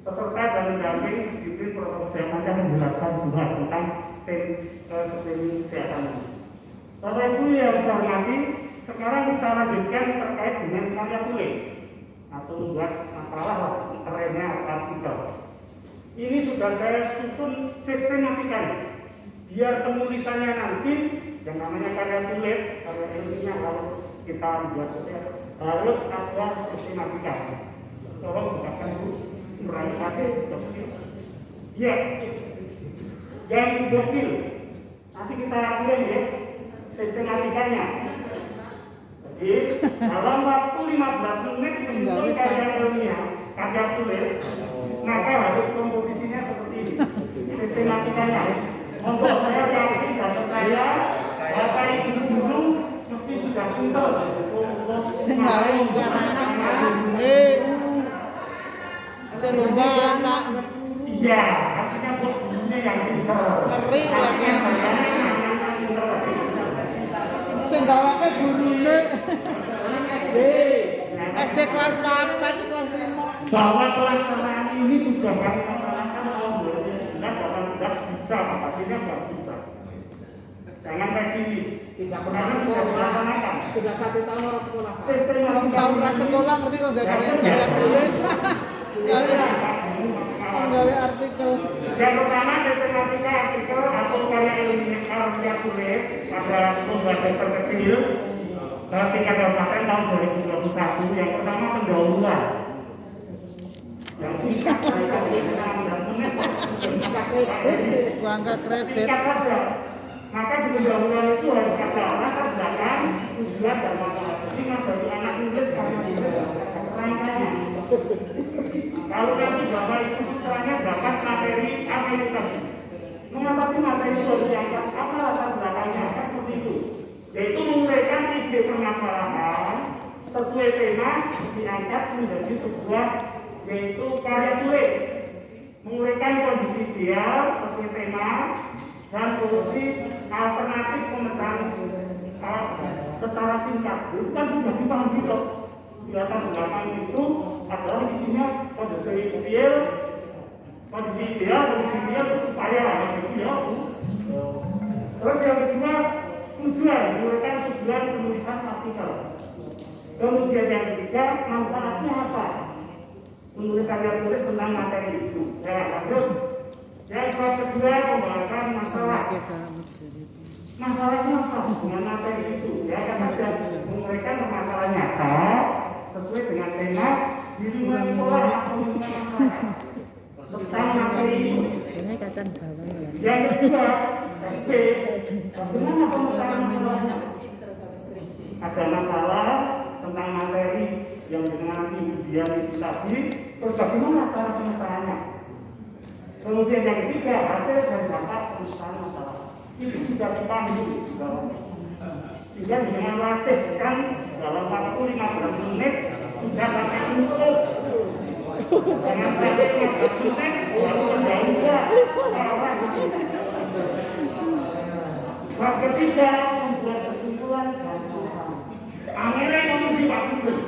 Peserta dan pendamping disiplin protokol kesehatan yang menjelaskan juga tentang tim screening kesehatan. Bapak Ibu yang saya hormati, sekarang kita lanjutkan terkait dengan karya tulis atau membuat masalah kerennya artikel. Ini sudah saya susun sistematikanya, biar penulisannya nanti yang namanya karya tulis, karya ilmiah kalau kita buat harus ada sistematika. Tolong bukakan Bu, kurang satu dokil. Ya, yang dokil. Nanti kita lakukan ya sistematikanya. Jadi dalam waktu 15 menit menyusun karya ilmiah, karya tulis, maka harus komposisinya seperti ini. Sistematikanya. Untuk saya yakin dan percaya Bapak Ibu guru mesti sudah pintar anak. Iya, artinya buat gurunya yang pintar. Ngeri sing gawake gurune. SD kelas 8 kelas 5. Bahwa pelaksanaan ini sudah kami laksanakan tahun 2019-18 bisa, hasilnya bagus Pak. Jangan pesimis. Tidak pernah sudah dilaksanakan. Sudah 1 tahun orang sekolah. Sistem Tahun ra sekolah ngerti kok gak karya tulis. Gawe artikel. Yang pertama sistematika artikel atau karya ilmiah tulis pada lembaga terkecil tingkat kabupaten tahun 2021. Yang pertama pendahuluan. Yang singkat dari 16 menit. Angka kredit. Singkat saja. Maka di pendahuluan itu harus ada latar belakang, tujuan dan manfaat. Singkat dari anak tulis karya tulis serangkainya. Kalau nanti Bapak Ibu putranya dapat materi apa itu tadi? Mengapa sih materi itu harus diangkat? Apa latar belakangnya? Kan seperti itu. Yaitu menguraikan ide permasalahan sesuai tema diangkat menjadi sebuah yaitu karya tulis. Menguraikan kondisi ideal sesuai tema dan solusi alternatif pemecahan secara singkat. Itu kan sudah dipahami loh. Di latar belakang itu adalah isinya kondisi ideal supaya ada ideal. Terus yang kedua tujuan, menguraikan tujuan penulisan artikel. Kemudian yang ketiga manfaatnya apa? Menulis karya tulis tentang materi itu. Ya lanjut. Yang kedua pembahasan masalah. Masalahnya apa dengan materi itu? Ya karena menguraikan permasalahan nyata sesuai dengan tema di lingkungan sekolah atau lingkungan masyarakat tentang materi itu. Yang kedua, bagaimana pemecahan masalahnya? Ada masalah tentang materi yang dengan kemudian itu tadi, terus bagaimana cara pemecahannya? Kemudian yang ketiga, hasil dan dampak pemecahan masalah. Ini sudah dipandu di bawahnya. Sehingga dengan latihkan dalam waktu 15 menit sudah sampai utuh. Dengan sampai 15 menit baru pendahuluan. Bab ketiga membuat kesimpulan dan paham. Akhirnya kamu dipaksukan.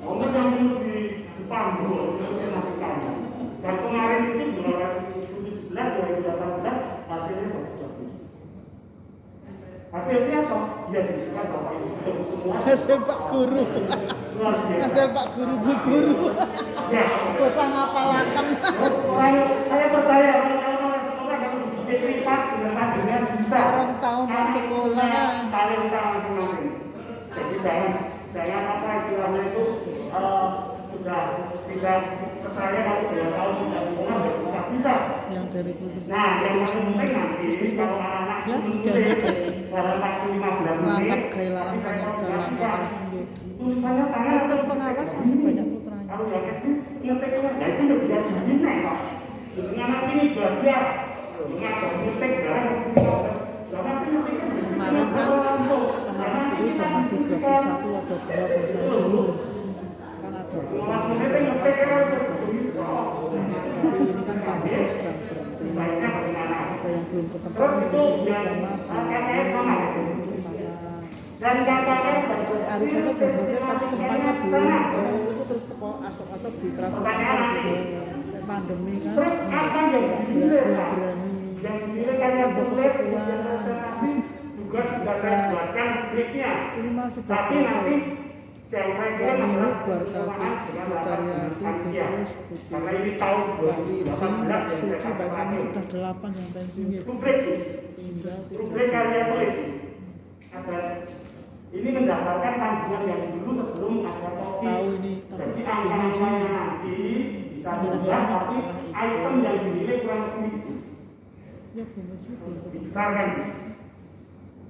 Kamu yang perlu dipandu. Hasil Pak Guru. luar biasa. Hasil Pak Guru, Bu Guru. Ya, Bocah ngapalaken. saya percaya kalau sekolah kalau privat dengan bisa. Orang tahun sekolah. Paling utama masing-masing. Jadi jangan apa istilahnya itu sudah tidak percaya kalau 2 tahun tidak sekolah nggak bisa. Yang dari putus. Nah, yang paling penting nanti kalau anak-anak Ya, menulis dalam waktu 15 menit, Langkap gaya larang nanti saya banyak koordinasikan. jalan. Tulisannya tangan. Tapi kalau pengawas masih banyak putranya. Kalau yang SD ngetiknya, ya itu udah bisa diminta Pak. Dengan nanti ini belajar, dengan ngetik barang, nanti ngetiknya Kemarin kan pengawas dulu udah masih 21 atau 20 dulu. Kan ada. 15 menit ngetik kan Ini kan kampus sedang berhenti. baiknya bagaimana? Ada yang belum ketemu. Terus itu yang KKS sama gitu. Dan KKS Arisannya udah selesai tapi tempatnya belum. Itu terus kok asok-asok di transfer pandemi kan. Terus apa yang dinilai Pak? Berani. Yang dinilai karya tulis dan presentasi juga sudah saya buatkan breaknya. Ini mah sudah Tapi nanti yang saya kira ini adalah buat keseluruhan sekretariat panitia. terus Karena ini tahun 2018 yang Suci saya bahkan pakai. sudah 8 yang pensiun. Rubrik, Tinggal rubrik karya tulis. Ada ini mendasarkan panduan yang dulu sebelum ada kopi. tahu ini. Jadi angka-angkanya nanti bisa berubah, tapi item yang dinilai kurang lebih Ya benar juga. dibesarkan.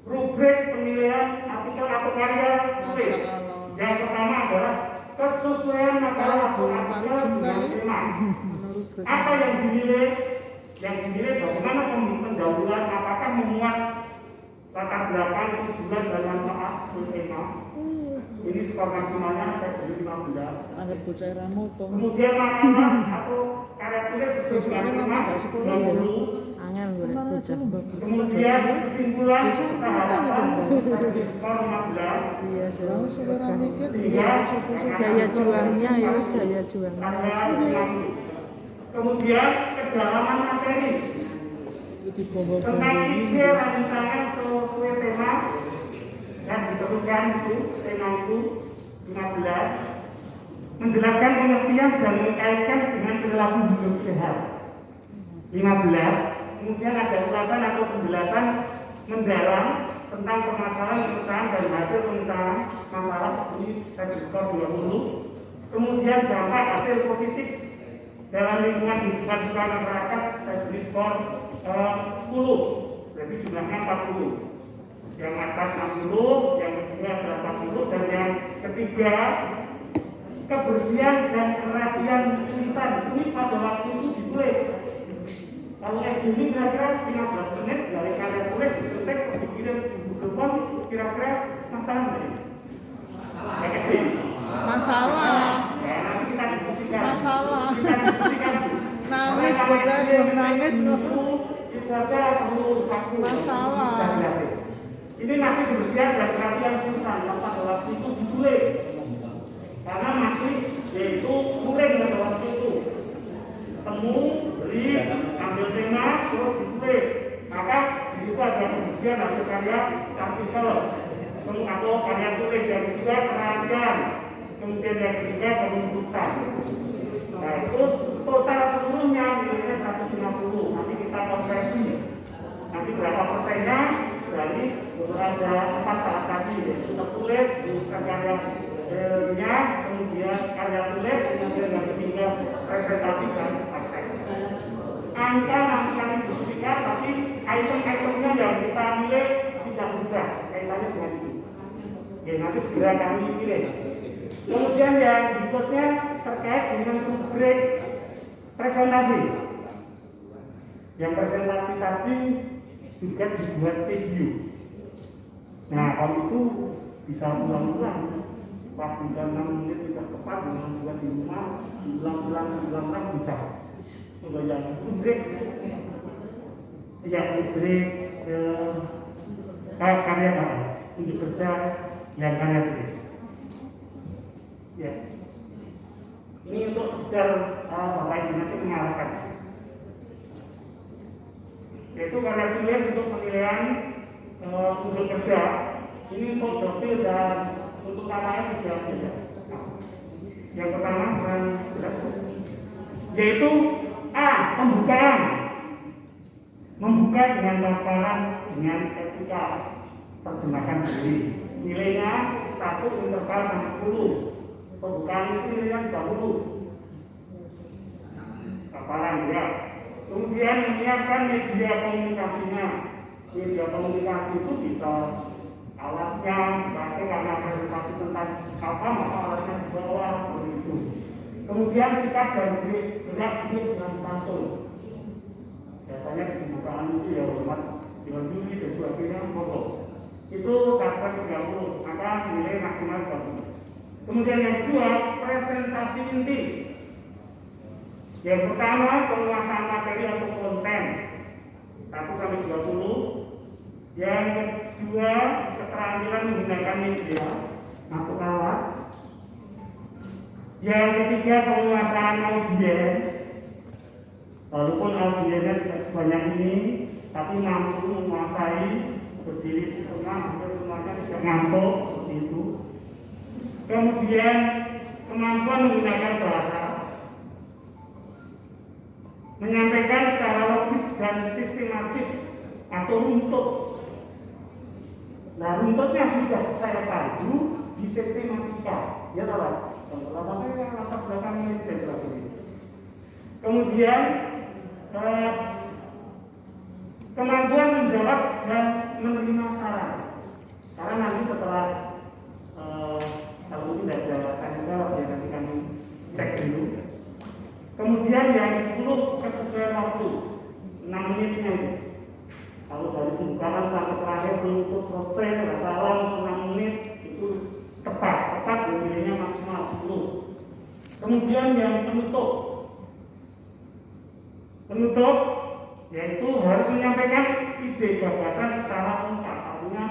Rubrik penilaian artikel atau karya tulis. Yang pertama adalah kesesuaian makalah atau artikel dengan tema. Menurut Apa yang dinilai? Yang dinilai bagaimana pendahuluan, apakah memuat latar belakang tujuan dan manfaat sesuai tema. Ini skor maksimalnya saya beri 15. anggap bocah ramu toh. Kemudian makalah atau karya tulis sesuai dengan tema 20. Angel boleh bocah. Kemudian kesimpulan tahapan saya beri skor 15. Iya, dong saudara mikir Sehingga daya juangnya ya, daya juangnya. ada 60. Kemudian kedalaman materi Itu bobot tentang ide rancangan sesuai tema yang ditentukan itu tema itu 15, menjelaskan pengertian dan mengkaitkan dengan perilaku hidup sehat 15. Kemudian ada ulasan atau penjelasan mendalam tentang permasalahan pemecahan dan hasil pemecahan masalah ini saya skor 20. Kemudian dampak hasil positif dalam lingkungan kehidupan masyarakat saya beri skor 10, jadi jumlahnya 40. Yang atas 60, yang kedua adalah 40, dan yang ketiga kebersihan dan kerapian tulisan. Ini pada waktu itu ditulis. Kalau SD ini kira-kira 15 menit dari karya tulis diketik dikirim di Google Form, kira-kira masalah nggak? Masalah. Ya, nanti kita diskusikan. Masalah. Kita diskusikan. Nangis bocah belum nangis loh. Itu aja perlu waktu. Masalah. Bisa dilihat. Ini masih kebersihan dan kerapian tulisan yang pada waktu itu ditulis. Karena masih yaitu murid pada waktu itu. Temu, beli, ambil tema, terus ditulis. Maka di situ ada kebersihan hasil karya artikel atau karya tulis. Yang ketiga penelitian, kemudian yang ketiga penuntutan. Nah itu total seluruhnya nilainya 150. Nanti kita konversi. Nanti berapa persennya dari ada 4 tahap tadi, yaitu tertulis, karya-nya, kemudian karya tulis, kemudian yang ketiga presentasi dan praktek. Angka nanti kami diskusikan, tapi item-itemnya yang kita pilih tidak berubah kaitannya dengan itu. Oke, nanti segera kami pilih. Kemudian yang berikutnya terkait dengan rubrik presentasi. Yang presentasi tadi juga dibuat video. Nah, kalau itu bisa ulang-ulang. Waktu 6 menit tidak tepat dengan buat di rumah, ulang-ulang bisa. Kalau yang rubrik, karya untuk kerja yang karya tulis. Ya. Ini untuk sekedar Bapak Ibu nanti mengarahkan. Yaitu karya tulis untuk penilaian untuk kerja. Ini untuk dokter dan untuk KKN juga beda. Yang pertama bukan jelas, yaitu A. Pembukaan. Membuka dengan paparan dengan etika terjemahkan diri. Nilainya 1 interval sampai 10. Pembukaan itu nilainya 20. Paparan ya. Kemudian menyiapkan media komunikasinya. Media komunikasi itu bisa alatnya dipakai karena komunikasi tentang apa, maka alatnya dibawa seperti itu. Kemudian sikap dan gerak dengan santun. Biasanya di pembukaan itu ya hormat dengan diri dan sebagainya, foto. Itu 130, maka nilai maksimal 20. Kemudian yang kedua, presentasi inti. Yang pertama, penguasaan materi atau konten 1-20. Yang kedua, keterampilan menggunakan media atau alat. Yang ketiga, penguasaan audien. Walaupun audiennya tidak sebanyak ini, tapi mampu menguasai, berdiri di tengah, hampir semuanya sudah ngantuk seperti itu. Kemudian kemampuan menggunakan bahasa, menyampaikan secara logis dan sistematis atau runtut. Nah, runtutnya sudah saya tahu di sistematika, ya tahu. Yang pertama saya latar belakangnya sudah jelas ini. Kemudian kemampuan menjawab dan menerima saran. Karena nanti setelah kalau tidak ada tanya jawab ya nanti kami cek dulu. Kemudian yang 10 kesesuaian waktu 6 menitnya itu. Kalau dari pembukaan sampai terakhir untuk selesai salam 6 menit itu tepat nilainya maksimal 10. Kemudian yang penutup yaitu harus menyampaikan ide gagasan secara lengkap, artinya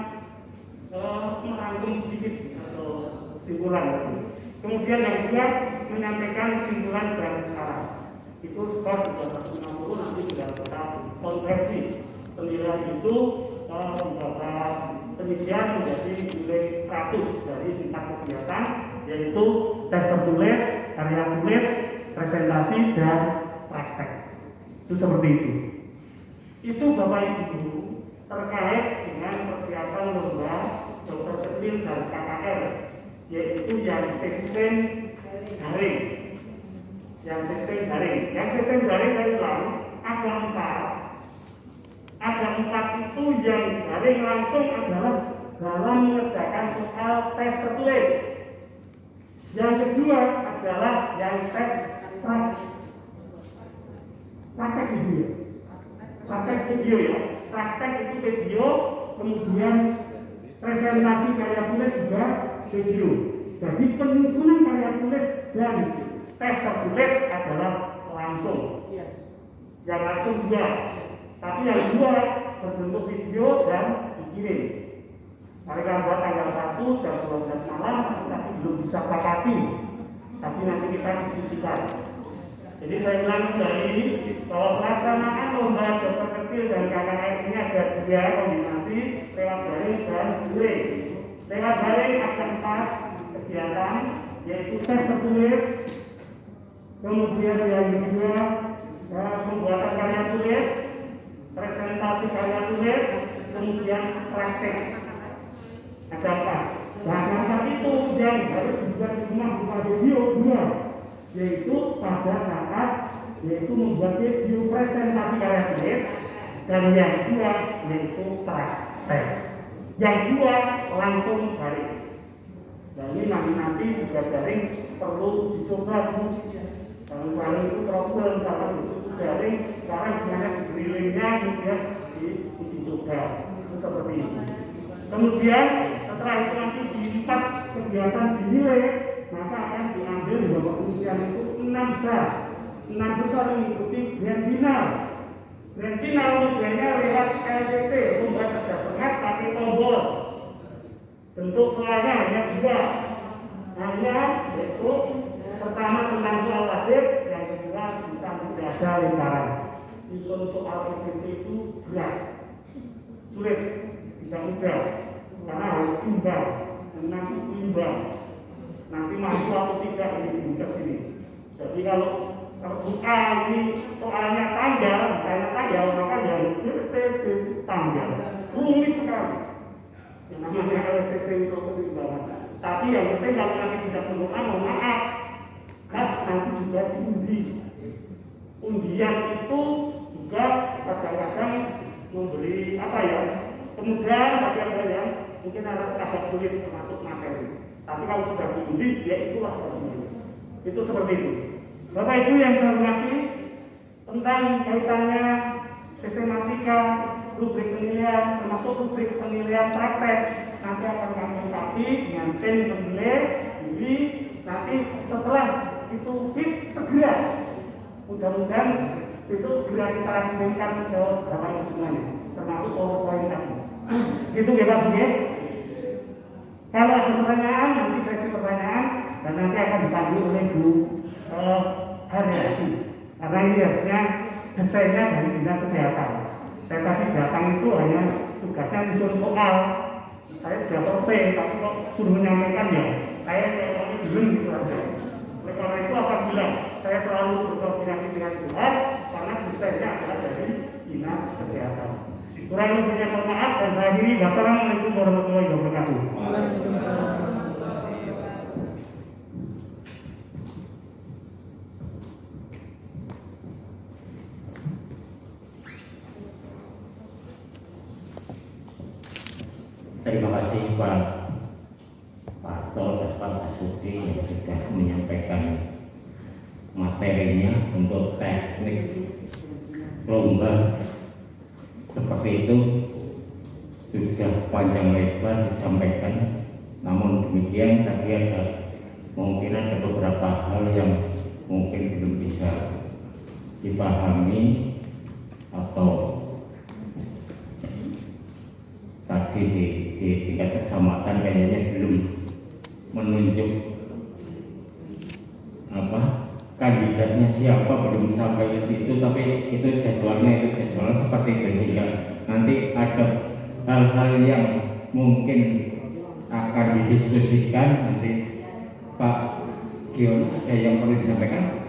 merangkum sedikit atau simpulan. Kemudian yang kedua menyampaikan simpulan dan saran. Itu skor 360, nanti sudah kita konversi penilaian itu beberapa penyisian menjadi nilai 100 dari 4 kegiatan, yaitu tes tertulis, karya tulis, presentasi, dan praktek. Itu seperti itu. Itu Bapak Ibu terkait dengan persiapan lomba dokter kecil dan KKR, yaitu yang sistem daring. Yang sistem daring saya ulang ada 4. Ada 4 itu yang daring langsung adalah dalam mengerjakan soal tes tertulis. Yang kedua adalah yang tes praktek video. Praktek video ya. Praktek itu video, kemudian presentasi karya tulis juga video. Jadi penyusunan karya tulis dan tes tertulis adalah langsung. Yang langsung juga. Tapi yang kedua berbentuk video dan dikirim. Mereka buat tanggal 1 jam 12 malam, tapi belum bisa sepakati. Tapi nanti kita diskusikan. Jadi saya ulang kembali bahwa pelaksanaan lomba dokter kecil dan KKR ini ada 2 kombinasi, lewat daring dan daring. Lewat daring ada 4 kegiatan, yaitu tes tertulis, kemudian yang kedua pembuatan karya tulis, presentasi karya tulis, kemudian praktek. Ada 4. Nah, yang itu yang harus dibuat di rumah bukan video 2, yaitu pada saat membuat video presentasi karya tulis, dan yang kedua yaitu praktek. Yang kedua langsung daring. Dan ini nanti juga daring perlu dicoba Bu. Kalau itu problem sama disitu daring, sekarang sebenarnya diberi linknya kemudian diuji coba. Itu seperti ini. Kemudian setelah itu nanti di 4 kegiatan dinilai, maka akan diambil di bawah ujian itu 6 besar. 6 besar mengikuti grand final. Grand final modelnya lewat LCT, lomba cerdas cermat pakai tombol. Bentuk soalnya hanya 2. Hanya yaitu pertama tentang soal wajib, yang kedua tentang tidak ada lingkaran. Nyusun soal LCT itu berat, sulit, tidak mudah, karena harus imbang. 6 ini menimbang nanti maju atau tidak di ke sini. Jadi kalau terbuka ini soalnya tanggal, maka yang LCC tanggal rumit sekali. Yang namanya LCC itu keseimbangan. Tapi yang penting kalau nanti tidak sempurna, mohon maaf, nanti juga diundi. Undian itu juga kadang-kadang memberi kemudahan bagi ada yang mungkin agak sulit termasuk materi. Tapi kalau sudah diundi, ya itulah bagian. Itu seperti itu. Bapak Ibu yang saya hormati, tentang kaitannya sistematika rubrik penilaian, termasuk rubrik penilaian praktek, nanti akan kami lengkapi dengan tim penilai ini. Nanti setelah itu fit segera, mudah-mudahan besok segera kita resmikan ke Bapak Ibu semuanya, termasuk poin tadi. Gitu ya Pak Bu ya. Kalau ada pertanyaan, nanti sesi pertanyaan dan nanti akan dipandu oleh Bu Haryati. Karena ini harusnya desainnya dari Dinas Kesehatan. Saya tadi datang itu hanya tugasnya disuruh soal. Saya sudah selesai, tapi kok suruh menyampaikan ya, saya kayaknya belum gitu aja. Oleh karena itu apabila saya selalu berkoordinasi dengan Tuhan, karena desainnya adalah dari Dinas Kesehatan. Kurang lebihnya mohon maaf dan saya akhiri. Wassalamualaikum warahmatullahi wabarakatuh. Waalaikumsalam. Terima kasih Pak Parto dan Pak Basuki yang sudah menyampaikan materinya untuk teknik lomba seperti itu sudah panjang lebar disampaikan. Namun demikian tadi mungkin ada beberapa hal yang mungkin belum bisa dipahami atau tadi di tingkat kecamatan kayaknya belum menunjuk kandidatnya siapa, belum sampai ke situ, tapi itu jadwalnya seperti itu, sehingga nanti ada hal-hal yang mungkin akan didiskusikan. Nanti Pak Gion ada yang perlu disampaikan?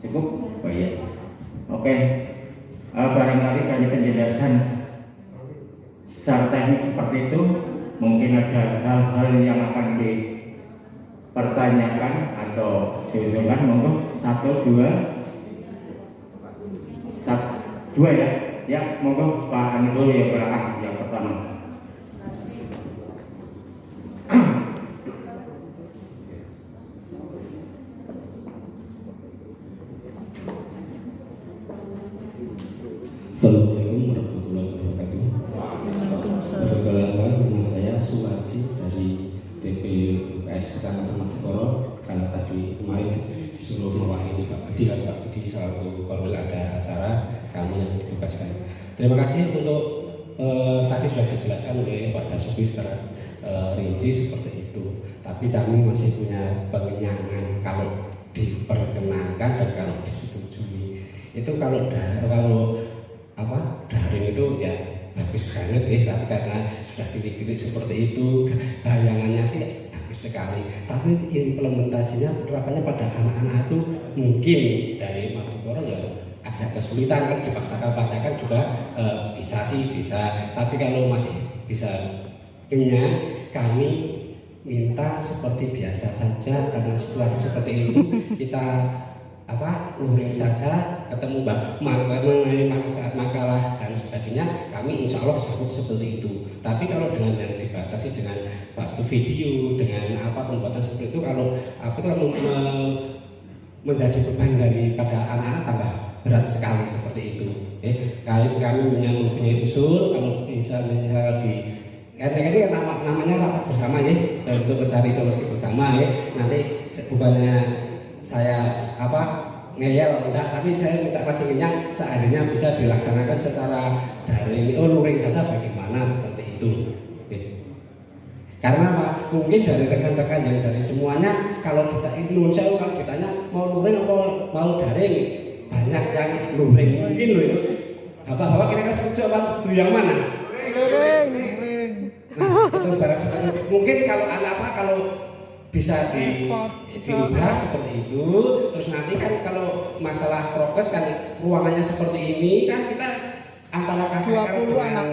Cukup? Oh iya. Oke. Barangkali dari penjelasan secara teknis seperti itu, mungkin ada hal-hal yang akan dipertanyakan atau diusulkan. Monggo 1, 2 ya. Ya, monggo Pak Anidul yang belakang yang pertama. Assalamualaikum warahmatullahi wabarakatuh. Perkenalkan, nama saya Suwaji dari TPUKS Kecamatan Madukoro. Karena tadi kemarin disuruh mewakili Pak Budi, dan Pak Budi selaku korwil ada acara, kami yang ditugaskan. Terima kasih untuk tadi sudah dijelaskan oleh Pak Dasuki secara rinci seperti itu. Tapi kami masih punya pengenyangan kalau diperkenankan dan kalau disetujui. Itu kalau daring itu ya bagus banget ya, tapi karena sudah dilirik seperti itu, bayangannya sih bagus sekali. Tapi implementasinya, penerapannya pada anak-anak itu mungkin dari Madukoro ya agak kesulitan, kan dipaksakan juga bisa. Tapi kalau masih bisa kenyang, kami minta seperti biasa saja, karena situasi seperti itu kita luring saja, ketemu mengenai makalah dan sebagainya, kami insya Allah sanggup seperti itu. Tapi kalau dengan yang dibatasi dengan waktu video, dengan pembuatan seperti itu, kalau menjadi beban daripada anak-anak tambah berat sekali seperti itu. Kami mempunyai usul, kalau bisa ini namanya rapat bersama ya, untuk mencari solusi bersama ya. Nanti bukannya saya ngeyel enggak, tapi saya minta masih kenyang, seandainya bisa dilaksanakan secara daring, luring saja bagaimana seperti itu. Karena mungkin dari rekan-rekan yang dari semuanya, kalau ditanya mau luring atau mau daring, banyak yang luring mungkin loh itu. Bapak kira-kira setuju apa setuju yang mana? Luring. Nah, itu barang seperti itu. Mungkin kalau kalau bisa diubah seperti itu, terus nanti kan kalau masalah prokes kan ruangannya seperti ini kan kita antara KKR dengan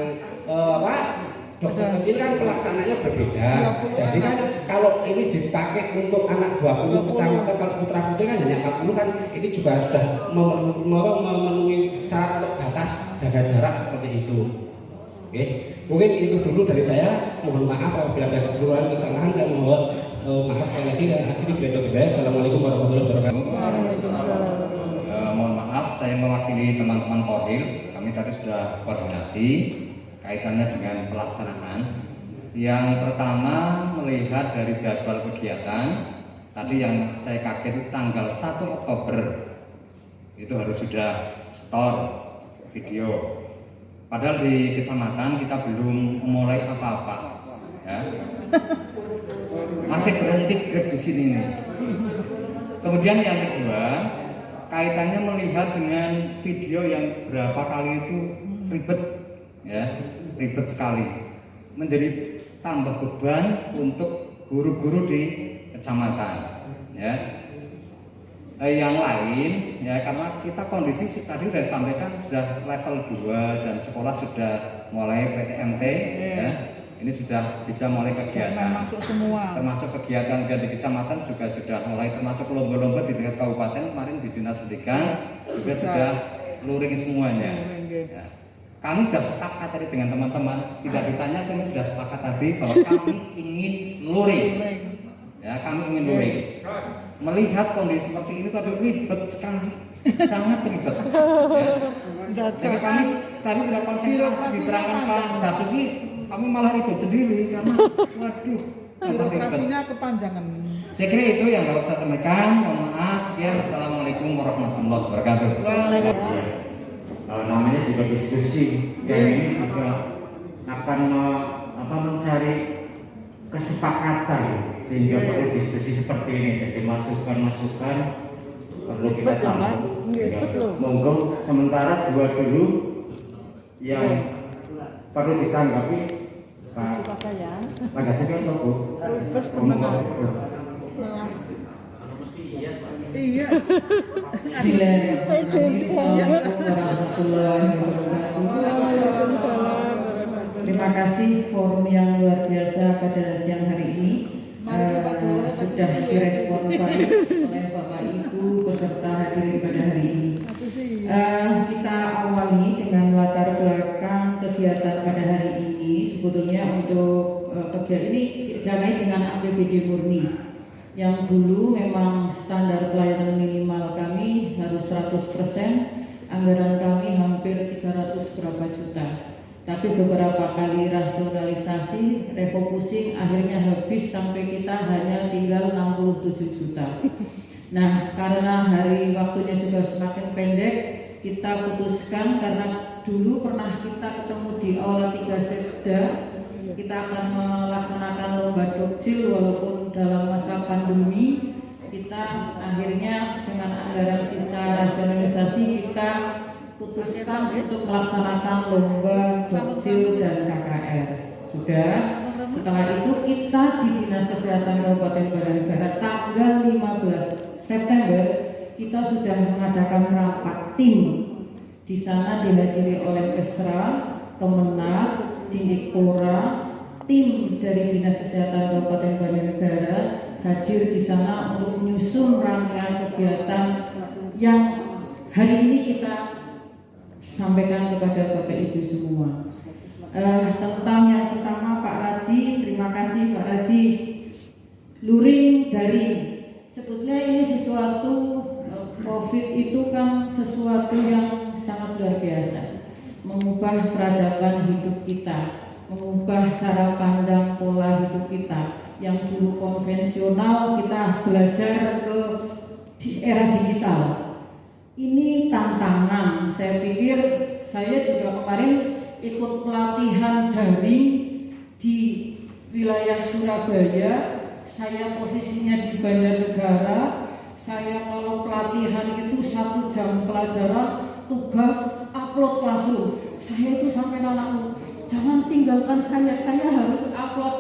dokter kecil kan pelaksananya berbeda. Jadi kan kalau ini dipakai untuk anak 20 kecamatan, kalau putra putri kan hanya 40 kan, ini juga sudah memenuhi syarat untuk batas jaga jarak seperti itu. Oke, mungkin itu dulu dari saya. Mohon maaf apabila ada kekurangan kesalahan, saya mohon maaf sekali lagi dan akhiri bila. Assalamualaikum warahmatullahi wabarakatuh. Mohon maaf, saya mewakili teman-teman Korwil. Kami tadi sudah koordinasi kaitannya dengan pelaksanaan. Yang pertama melihat dari jadwal kegiatan. Tadi yang saya kaget itu tanggal 1 Oktober itu harus sudah store video. Padahal di kecamatan kita belum memulai apa-apa, ya. Masih berhenti grab di sini nih. Kemudian yang kedua, kaitannya melihat dengan video yang berapa kali itu ribet, ya, ribet sekali, menjadi tambah beban untuk guru-guru di kecamatan, ya. Yang lain, ya, karena kita kondisi tadi sudah disampaikan sudah level 2 dan sekolah sudah mulai PTMT, ya. Ini sudah bisa mulai kegiatan. Termasuk kegiatan di kecamatan juga sudah mulai, termasuk lomba-lomba di tingkat kabupaten kemarin di Dinas Pendidikan juga sudah luring semuanya. Ya. Kami sudah sepakat tadi dengan teman-teman, tidak ditanya, kami sudah sepakat tadi bahwa kami ingin luring. Ya, kami ingin luring. Melihat kondisi seperti ini tadi ribet sekali, sangat ribet. Ya. Jadi kami tadi tidak konsentrasi diterangkan Pak Dasuki, kami malah ribet sendiri karena waduh, birokrasinya kepanjangan. Saya kira itu yang dapat saya sampaikan. Mohon maaf. Sekian. Assalamualaikum warahmatullahi wabarakatuh. Namanya juga diskusi, dan ini juga akan mencari kesepakatan sehingga perlu diskusi seperti ini. Jadi masukan-masukan perlu kita tampung. Monggo sementara dua dulu yang perlu ditanggapi Pak Dasuki atau Bu? Iya. Terima kasih forum yang luar biasa pada siang hari ini sudah direspon baik oleh Bapak Ibu peserta hadirin pada hari ini. Kita awali dengan latar belakang kegiatan pada hari ini. Sebetulnya untuk kegiatan ini didanai dengan APBD murni. Yang dulu memang standar pelayanan minimal kami harus 100%, anggaran kami hampir 300 berapa juta. Tapi beberapa kali rasionalisasi, refocusing akhirnya habis sampai kita hanya tinggal 67 juta. Nah, karena hari waktunya juga semakin pendek, kita putuskan karena dulu pernah kita ketemu di Aula 3 Sekda, kita akan melaksanakan lomba dokcil walaupun dalam masa pandemi. Kita akhirnya dengan anggaran sisa rasionalisasi kita putuskan untuk melaksanakan lomba dokcil dan KKR. Sudah. Setelah itu kita di Dinas Kesehatan Kabupaten Banjarnegara tanggal 15 September kita sudah mengadakan rapat tim. Di sana dihadiri oleh Kesra, Kemenag, Dindikpora, tim dari Dinas Kesehatan Kabupaten Banjarnegara hadir di sana untuk menyusun rangkaian kegiatan yang hari ini kita sampaikan kepada Bapak Ibu semua. Tentang yang pertama Pak Raji, terima kasih Pak Raji. Luring dari sebetulnya ini sesuatu COVID itu kan sesuatu yang sangat luar biasa, mengubah peradaban hidup kita, mengubah cara pandang pola hidup kita. Yang dulu konvensional kita belajar ke era digital. Ini tantangan. Saya pikir saya juga kemarin ikut pelatihan daring di wilayah Surabaya. Saya posisinya di Banjarnegara. Saya kalau pelatihan itu 1 jam pelajaran, tugas upload classroom. Saya itu sampai anakku, jangan tinggalkan saya harus upload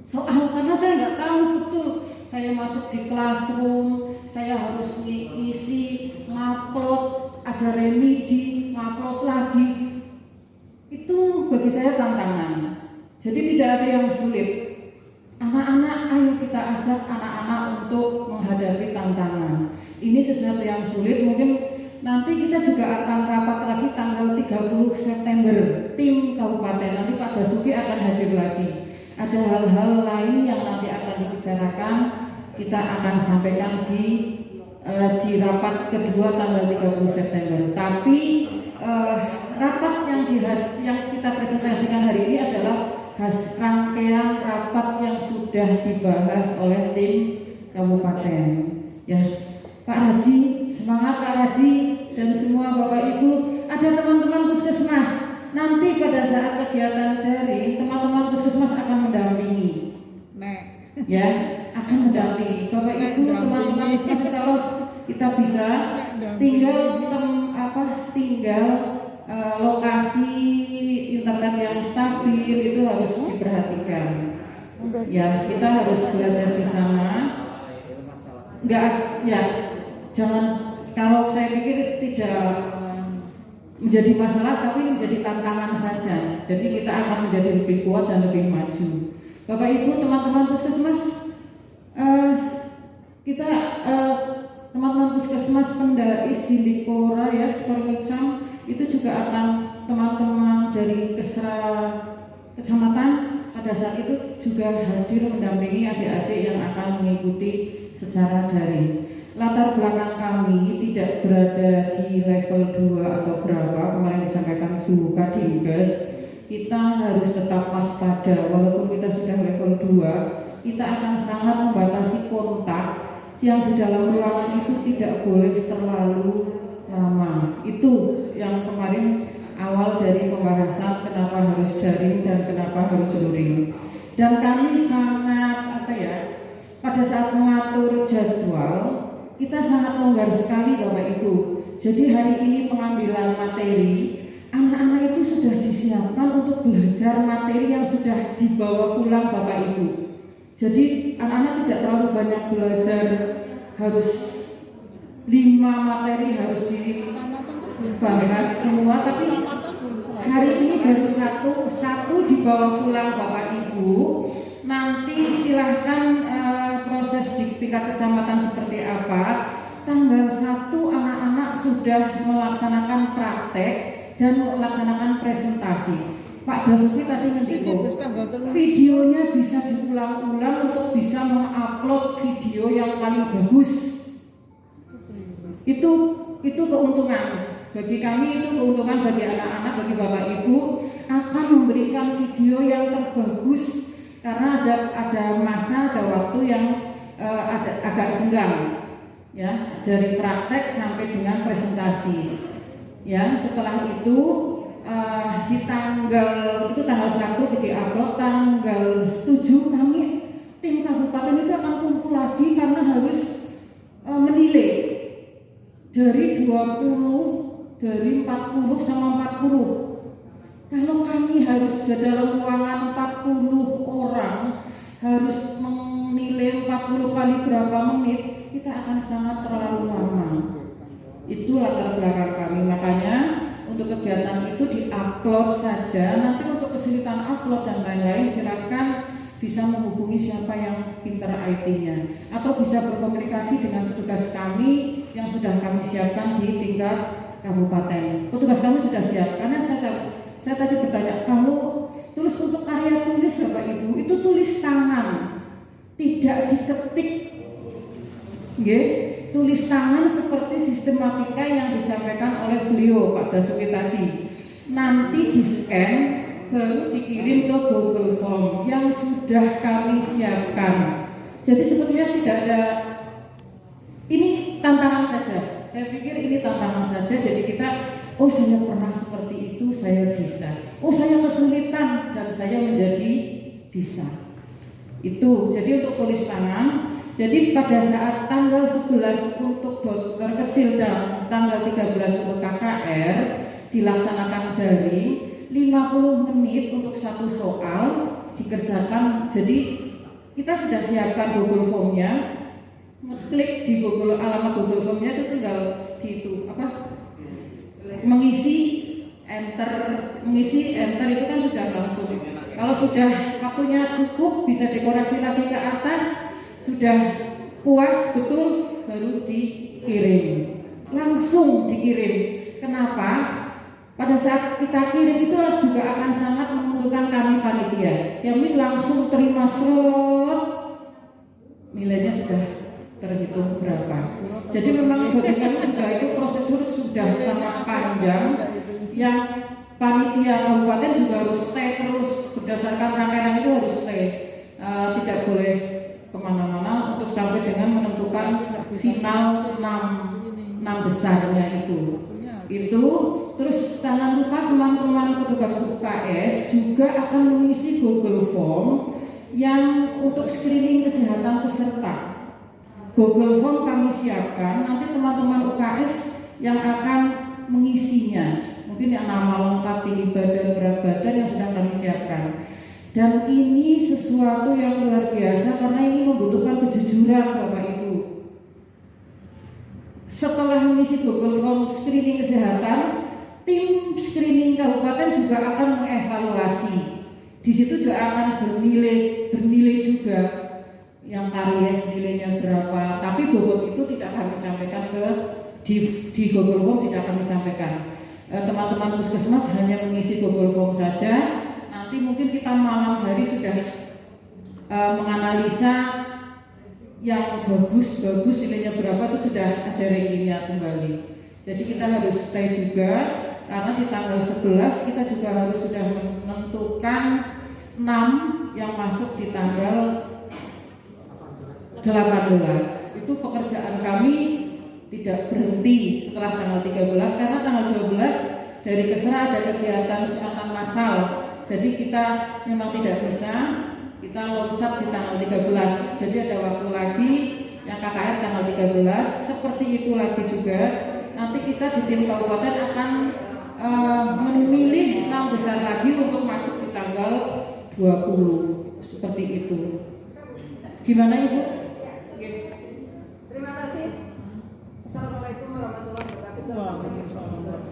soal karena saya nggak tahu betul. Saya masuk di classroom, saya harus ngisi, ngupload, ada remedi, ngupload lagi. Itu bagi saya tantangan. Jadi tidak ada yang sulit. Anak-anak, ayo kita ajak anak-anak untuk menghadapi tantangan. Ini sesuatu yang sulit, mungkin nanti kita juga akan rapat lagi tanggal 30 September, tim kabupaten. Nanti Pak Dasuki akan hadir lagi. Ada hal-hal lain yang nanti akan dibicarakan, kita akan sampaikan di rapat kedua tanggal 30 September. Tapi rapat yang kita presentasikan hari ini adalah rangkaian rapat yang sudah dibahas oleh tim kabupaten. Ya, Pak Raji, semangat Pak Raji dan semua Bapak Ibu. Ada teman-teman puskesmas. Nanti pada saat kegiatan daring, teman-teman puskesmas akan mendampingi. Ya, akan mendampingi. Bapak Ibu, teman-teman puskesmas, kalau kita bisa tinggal lokasi internet yang stabil itu harus diperhatikan. Ya, kita harus belajar di sana. Jangan, kalau saya pikir tidak menjadi masalah, tapi menjadi tantangan saja. Jadi kita akan menjadi lebih kuat dan lebih maju. Bapak Ibu, teman-teman puskesmas, teman-teman puskesmas Pendais di Lipora ya, Permicam, itu juga akan teman-teman dari kecamatan pada saat itu juga hadir mendampingi adik-adik yang akan mengikuti secara daring. Latar belakang kami tidak berada di level 2 atau berapa, kemarin disampaikan Bu Kadinkes, kita harus tetap waspada. Walaupun kita sudah level 2, kita akan sangat membatasi kontak yang di dalam ruangan itu tidak boleh terlalu lama. Itu yang kemarin awal dari pembahasan kenapa harus daring dan kenapa harus luring. Dan kami sangat pada saat mengatur jadwal kita sangat longgar sekali Bapak Ibu. Jadi hari ini pengambilan materi, anak-anak itu sudah disiapkan untuk belajar materi yang sudah dibawa pulang Bapak Ibu. Jadi anak-anak tidak terlalu banyak belajar, harus 5 materi harus dibahas semua, tapi hari ini baru satu dibawa pulang Bapak Ibu. Nanti silahkan proses di tingkat kecamatan seperti apa. Tanggal 1 anak-anak sudah melaksanakan praktek dan melaksanakan presentasi. Pak Dasuki tadi ngendiko, videonya bisa diulang-ulang untuk bisa mengupload video yang paling bagus. Itu keuntungan bagi kami, itu keuntungan bagi anak-anak, bagi Bapak Ibu, akan memberikan video yang terbagus karena ada masa, ada waktu yang agak senggang ya, dari praktek sampai dengan presentasi. Ya, setelah itu di tanggal 1 di-upload, tanggal 7 kami tim kabupaten itu akan kumpul lagi karena harus menilai dari 40 sama 40. Kalau kami harus di dalam ruangan 40 orang harus menilai 40 kali berapa menit, kita akan sangat terlalu lama. Itu latar belakang kami, makanya untuk kegiatan itu di-upload saja. Nanti untuk kesulitan upload dan lain-lain silakan bisa menghubungi siapa yang pintar IT-nya atau bisa berkomunikasi dengan petugas kami yang sudah kami siapkan di tingkat kabupaten. Petugas kami sudah siap, karena saya tadi bertanya, kalau terus untuk karya tulis Bapak Ibu itu tulis tangan, tidak diketik. Tulis tangan seperti sistematika yang disampaikan oleh beliau Pak Dasuki tadi. Nanti di-scan baru dikirim ke Google Form yang sudah kami siapkan. Jadi sebetulnya tidak ada, ini tantangan saja. Saya pikir ini tantangan saja. Jadi kita, oh saya pernah seperti itu, saya bisa. Oh saya kesulitan dan saya menjadi bisa. Itu. Jadi untuk tulis tangan. Jadi pada saat tanggal 11 untuk dokter kecil dan tanggal 13 untuk KKR dilaksanakan daring, 50 menit untuk satu soal dikerjakan. Jadi kita sudah siapkan Google Form-nya, ngeklik di alamat Google Form-nya itu tinggal mengisi enter itu kan sudah langsung. Kalau sudah waktunya cukup bisa dikoreksi lagi ke atas, sudah puas betul baru dikirim. Langsung dikirim. Kenapa? Pada saat kita kirim itu juga akan sangat menguntungkan kami panitia. Kami langsung terima slot, nilainya sudah terhitung berapa. Jadi memang bagi kami juga itu prosedur sudah sangat panjang. Yang panitia kabupaten juga harus stay terus berdasarkan rangkaian itu harus stay, tidak boleh kemana-mana untuk sampai dengan menentukan final 6 besarnya itu. Terus jangan lupa teman-teman petugas UKS juga akan mengisi Google Form yang untuk screening kesehatan peserta. Google Form kami siapkan, nanti teman-teman UKS yang akan mengisinya. Mungkin yang nama lengkap, tinggi badan, berat badan yang sudah kami siapkan. Dan ini sesuatu yang luar biasa karena ini membutuhkan kejujuran Bapak Ibu. Setelah mengisi Google Form screening kesehatan, tim screening kabupaten juga akan mengevaluasi. Di situ juga akan bernilai juga yang karies nilainya berapa. Tapi bobot itu tidak kami sampaikan di Google Form, tidak kami sampaikan. Teman-teman puskesmas hanya mengisi Google Form saja. Nanti mungkin kita malam hari sudah menganalisa yang bagus nilainya berapa itu sudah ada rankingnya kembali. Jadi kita harus stay juga karena di tanggal 11 kita juga harus sudah menentukan 6 yang masuk di tanggal 18. Itu pekerjaan kami tidak berhenti setelah tanggal 13 karena tanggal 12 dari Kesra ada kegiatan sunatan massal. Jadi kita memang tidak bisa, kita loncat di tanggal 13. Jadi ada waktu lagi yang KKR tanggal 13. Seperti itu lagi juga. Nanti kita di tim kabupaten akan memilih 6 besar lagi untuk masuk di tanggal 20. Seperti itu. Gimana Ibu? Terima kasih. Assalamualaikum warahmatullahi wabarakatuh.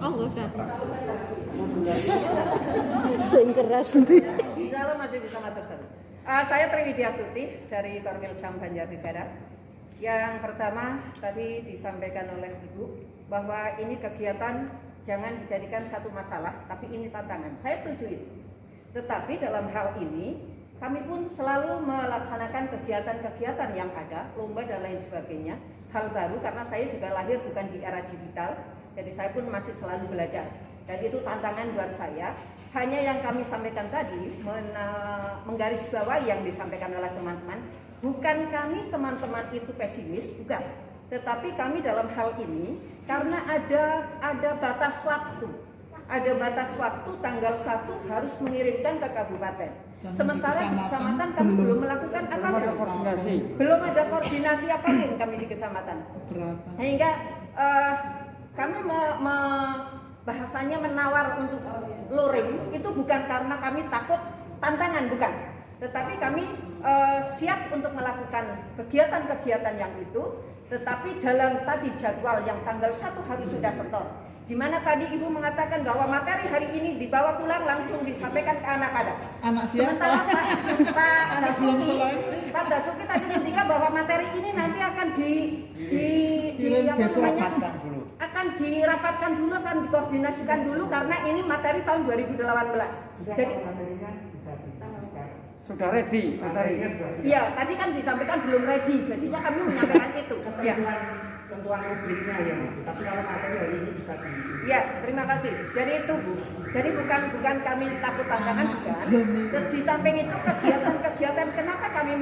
Oh, enggak usah. Sing keras nanti. Insya Allah masih bisa matur satu. Saya Triwidya Astuti dari Korwil Syam Banjarnegara. Yang pertama tadi disampaikan oleh Ibu bahwa ini kegiatan jangan dijadikan satu masalah, tapi ini tantangan. Saya setuju itu. Tetapi dalam hal ini kami pun selalu melaksanakan kegiatan-kegiatan yang ada, lomba dan lain sebagainya. Hal baru karena saya juga lahir bukan di era digital, jadi saya pun masih selalu belajar. Dan itu tantangan buat saya. Hanya yang kami sampaikan tadi, menggarisbawahi yang disampaikan oleh teman-teman, bukan kami teman-teman itu pesimis, bukan. Tetapi kami dalam hal ini, karena ada batas waktu. Ada batas waktu tanggal 1 harus mengirimkan ke kabupaten. Sementara di kecamatan kami belum melakukan apa-apa. Belum ada koordinasi apapun kami di kecamatan. Sehingga kami bahasanya menawar untuk luring itu bukan karena kami takut tantangan, bukan. Tetapi kami siap untuk melakukan kegiatan-kegiatan yang itu. Tetapi dalam tadi jadwal yang tanggal 1 harus sudah setor. Di mana tadi Ibu mengatakan bahwa materi hari ini dibawa pulang langsung disampaikan ke anak-anak. Anak siapa? Sementara Pak Dasuki tadi ketika bahwa materi ini nanti akan akan dirapatkan dulu, akan dikoordinasikan dulu karena ini materi tahun 2018. Jadi sudah ready materinya sudah. Iya, tadi kan disampaikan belum ready, jadinya kami menyampaikan itu. Ya. Tentuan rubriknya ya, tapi kalau materi hari ini bisa di. Ya, terima kasih. Jadi itu Bu. Jadi bukan kami takut tantangan, bukan. Di samping itu kegiatan-kegiatan kenapa kami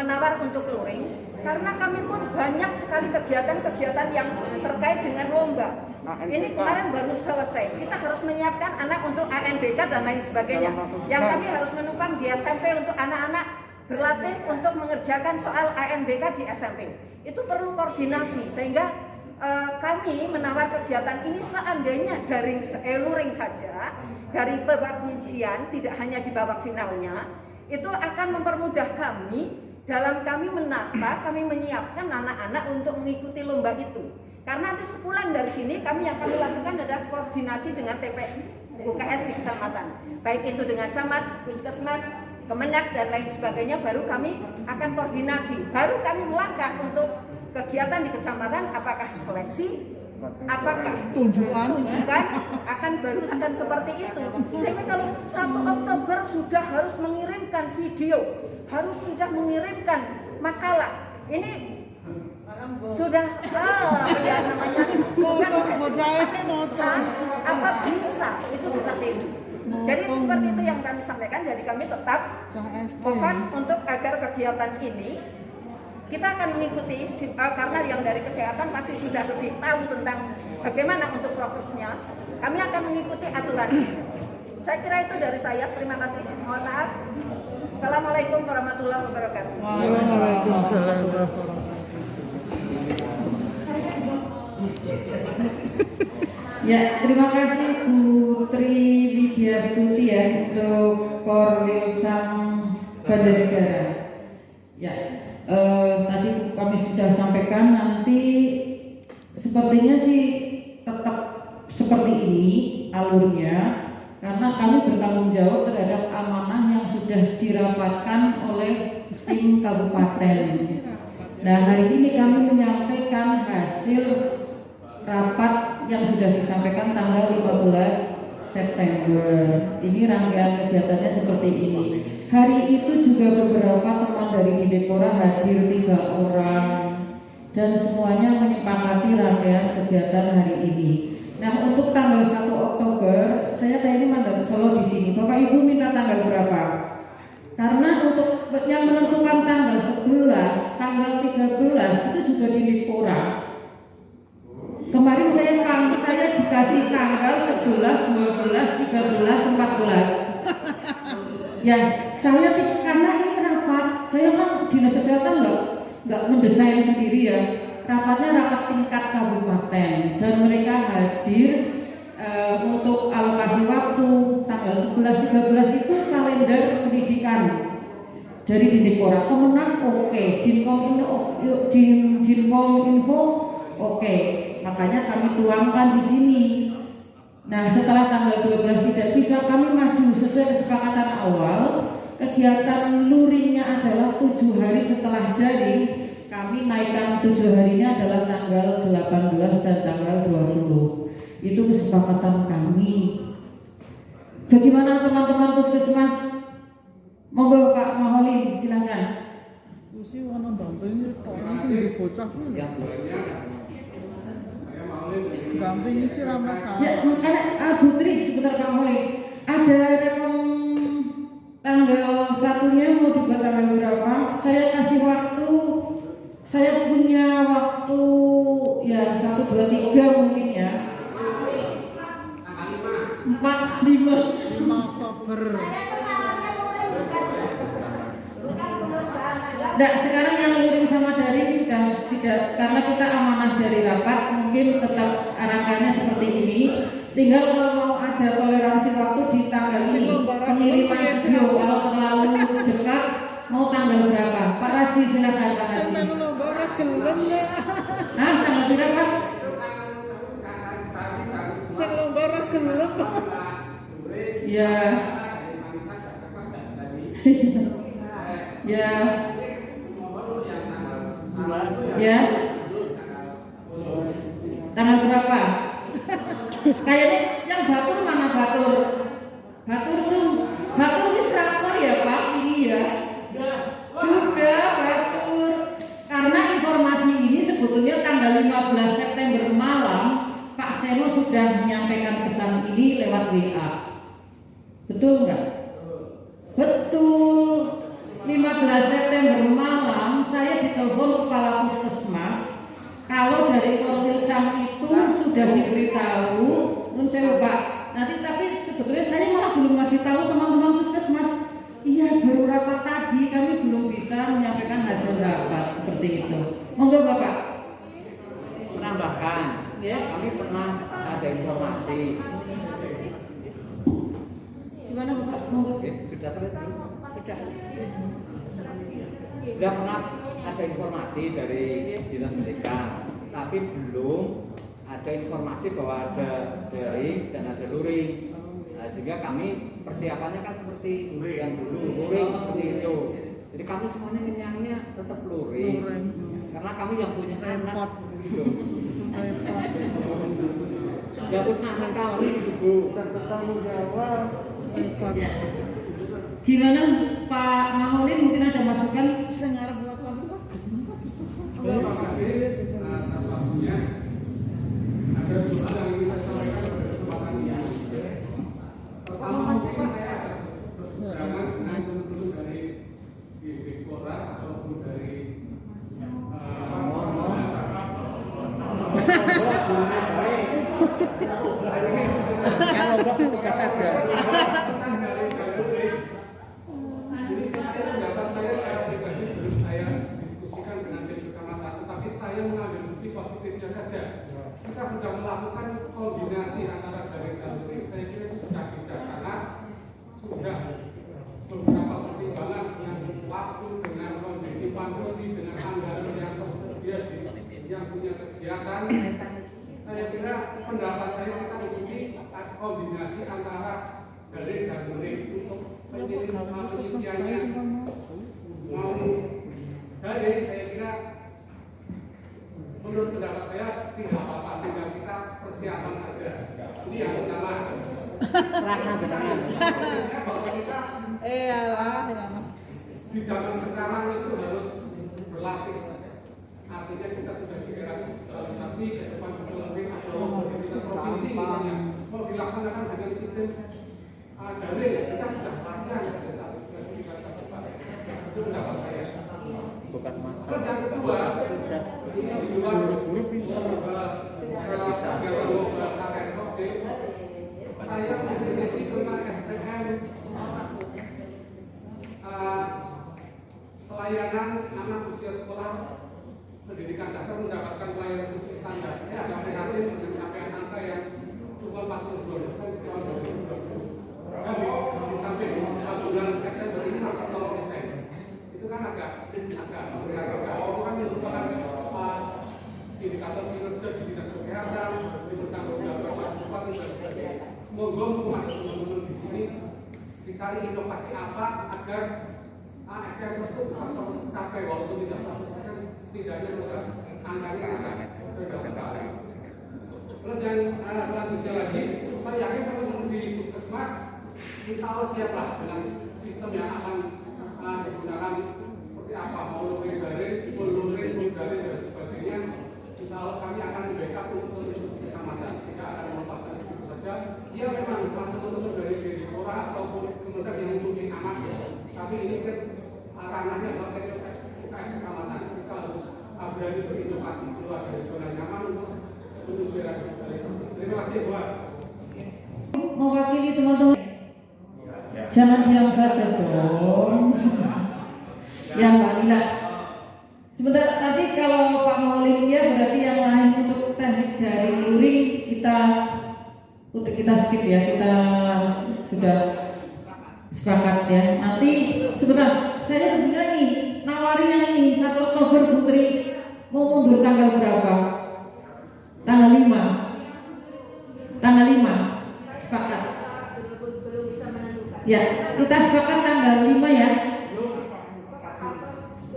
menawar untuk luring? Karena kami pun banyak sekali kegiatan-kegiatan yang terkait dengan lomba. Ini kemarin baru selesai. Kita harus menyiapkan anak untuk ANBK dan lain sebagainya. Yang kami harus menukang di SMP untuk anak-anak berlatih untuk mengerjakan soal ANBK di SMP. Itu perlu koordinasi sehingga kami menawar kegiatan ini seandainya luring saja dari babak penyisian, tidak hanya di babak finalnya, itu akan mempermudah kami dalam kami menata, kami menyiapkan anak-anak untuk mengikuti lomba itu. Karena nanti sepulang dari sini kami yang kami lakukan adalah koordinasi dengan TPI UKS di kecamatan, baik itu dengan camat, puskesmas, Kemenak dan lain sebagainya. Baru kami akan koordinasi, baru kami melangkah untuk kegiatan di kecamatan, apakah seleksi, apakah tunjukkan akan seperti itu. Jadi kalau 1 Oktober sudah harus mengirimkan video, harus sudah mengirimkan makalah, ini sudah ya namanya apa bisa itu seperti itu. Jadi seperti itu yang kami sampaikan. Jadi kami tetap mohon untuk agar kegiatan ini kita akan mengikuti, karena yang dari kesehatan pasti sudah lebih tahu tentang bagaimana untuk prosesnya. Kami akan mengikuti aturan. Saya kira itu dari saya. Terima kasih. Mohon maaf. Assalamualaikum warahmatullahi wabarakatuh. Waalaikumsalam. Ya, terima kasih Bu Tri Widyasuti ya untuk Korwilcam Banjarnegara. Ya, tadi kami sudah sampaikan, nanti sepertinya sih tetap seperti ini alurnya, karena kami bertanggung jawab terhadap amanah yang sudah dirapatkan oleh tim kabupaten. Nah, hari ini kami menyampaikan hasil rapat yang sudah disampaikan tanggal 15 September. Ini rangkaian kegiatannya seperti ini. Hari itu juga beberapa teman dari Didekora hadir 3 orang dan semuanya menyepakati rangkaian kegiatan hari ini. Nah, untuk tanggal 1 Oktober saya kayaknya mandang Solo di sini. Bapak Ibu minta tanggal berapa? Karena untuk yang menentukan tanggal 11, tanggal 13 itu juga di Didekora. Kemarin saya dikasih tanggal 11, 12, 13, 14. Ya, saya karena ini rapat, saya kan dinas kesehatan nggak mendesain sendiri ya. Rapatnya rapat tingkat kabupaten dan mereka hadir untuk alokasi waktu tanggal 11, 13 itu kalender pendidikan dari Didekora. Kemenang oke, Dinkominfo oke. Makanya kami tuangkan di sini. Nah, setelah tanggal 12 tidak bisa, kami maju sesuai kesepakatan awal. Kegiatan luringnya adalah 7 hari setelah daring. Kami naikkan 7 harinya adalah tanggal 18 dan tanggal 20. Itu kesepakatan kami. Bagaimana teman-teman puskesmas? Monggo Pak Maholin, silakan. Usi wana dampingi orang sing bocah kuwi. Dampingi sih ramah salah. Ya, makanya Bu Tri sebentar Pak Maholin. Ada rekom tanggal 1-nya mau dibuat tanggal berapa? Saya kasih waktu. Saya punya waktu ya 1, 2, 3 mungkin ya. 4, 5 Oktober. Nah, sekarang yang luring sama daring sudah tidak, karena kita amanah dari rapat, mungkin tetap rangkaiannya seperti ini. Tinggal kalau mau ada toleransi waktu di tanggal ini, pengiriman video kalau terlalu dekat mau tanggal berapa? Pak Raji silakan Pak Raji. Nah, tanggal berapa? Sing lombara gelem. Ya. Ya. Ya. Tanggal berapa? Kayaknya yang Batur mana Batur? Batur wis rakor ya Pak, ini ya. Sudah Batur. Karena informasi ini sebetulnya tanggal 15 September malam Pak Seno sudah menyampaikan pesan ini lewat WA. Betul nggak? Betul. 15 September malam saya ditelepon kepala puskesmas kalau dari Korwilcam itu sudah diberitahu, saya Pak. Nanti tapi sebetulnya saya malah belum ngasih tahu teman-teman puskesmas. Iya, baru rapat tadi kami belum bisa menyampaikan hasil rapat seperti itu. Monggo Bapak. Menambahkan kami pernah ada informasi. Gimana Bapak? Monggo. Sudah selesai. Sudah pernah ada informasi dari Dinas Pendidikan, tapi belum ada informasi bahwa ada daring dan ada luring. Nah, sehingga kami persiapannya kan seperti yang dulu, luring seperti itu. Jadi kami semuanya kenyangnya tetap luring. Karena kami yang punya anak gitu. Ya terus anak kawan ibu dan bertanggung jawab. Gimana Pak Maholin, mungkin ada masukan? Bisa ngarep melakukan apa? Ada dua hal yang ingin saya sampaikan pada kesempatan ini. Pertama, mungkin saya agak berseberangan dengan teman-teman dari Dispektorat ataupun dari Kalau Bapak tugas saja. Jadi sistem data saya secara pribadi belum saya diskusikan dengan tim kecamatan, tetapi saya mengambil sisi positifnya saja. Kita sudah melakukan kombinasi antara daring dan luring. Saya kira itu sudah bijaksana, sudah beberapa pertimbangan dengan waktu, dengan kondisi pandemi, dengan anggaran yang tersedia yang punya kegiatan. Saya kira pendapat saya kita ikuti kombinasi antara daring dan luring untuk penyelesaiannya mau daring. Saya kira menurut pendapat saya tidak apa-apa, tinggal kita persiapan saja. Ini yang pertama. Serahkan dengan. Bahwa kita di zaman sekarang itu harus berlatih. Artinya kita sudah di era digitalisasi, ke depan juga lebih atau di provinsi misalnya mau dilaksanakan dengan sistem daring, kita sudah latihan pada saat kita capai. Itu pendapat saya. Bukan masalah. Terus yang kedua, ini di luar kegiatan lomba KKNOD, saya memiliki tentang SPM pelayanan anak usia sekolah pendidikan dasar mendapatkan pelayanan sesuai standar. Saya agak prihatin dengan capaian angka yang cuma 42% tahun 2020. Dan di samping 1 bulan September ini masih 0%. Itu kan agak prihatin. Orang yang merupakan indikator kinerja di dinas kesehatan, di bertanggung jawab bupati dan sebagainya. Monggo teman-teman di sini dicari inovasi apa agar ASN tersebut atau capai walaupun tidak 100%, setidaknya sudah angkanya ada. Terus yang selanjutnya lagi, saya yakin teman-teman di puskesmas insya Allah siaplah dengan sistem yang akan digunakan seperti apa, mau luring daring, full luring daring dan sebagainya. Insya Allah kami akan di backup untuk kecamatan. Kita akan melepaskan itu saja. Ya memang teman-teman dari Direktorat ataupun kemudian yang mempunyai anak, tapi ini kan ranahnya pakai UKS kecamatan. Kita harus berani berinovasi keluar dari zona nyaman untuk menuju era digitalisasi. Terima kasih buat mewakili teman-teman. Jangan diam saja dong. Ya Mbak Lila. Sebentar, nanti kalau Pak Maulid ya berarti yang lain untuk teknik dari luring kita skip ya, kita sudah sepakat ya. Nanti sebentar, saya sebenarnya nih nawari yang ini 1 Oktober Putri mau mundur tanggal berapa? Tanggal 5. Tanggal 5 sepakat. Ya, kita sepakat tanggal 5 ya.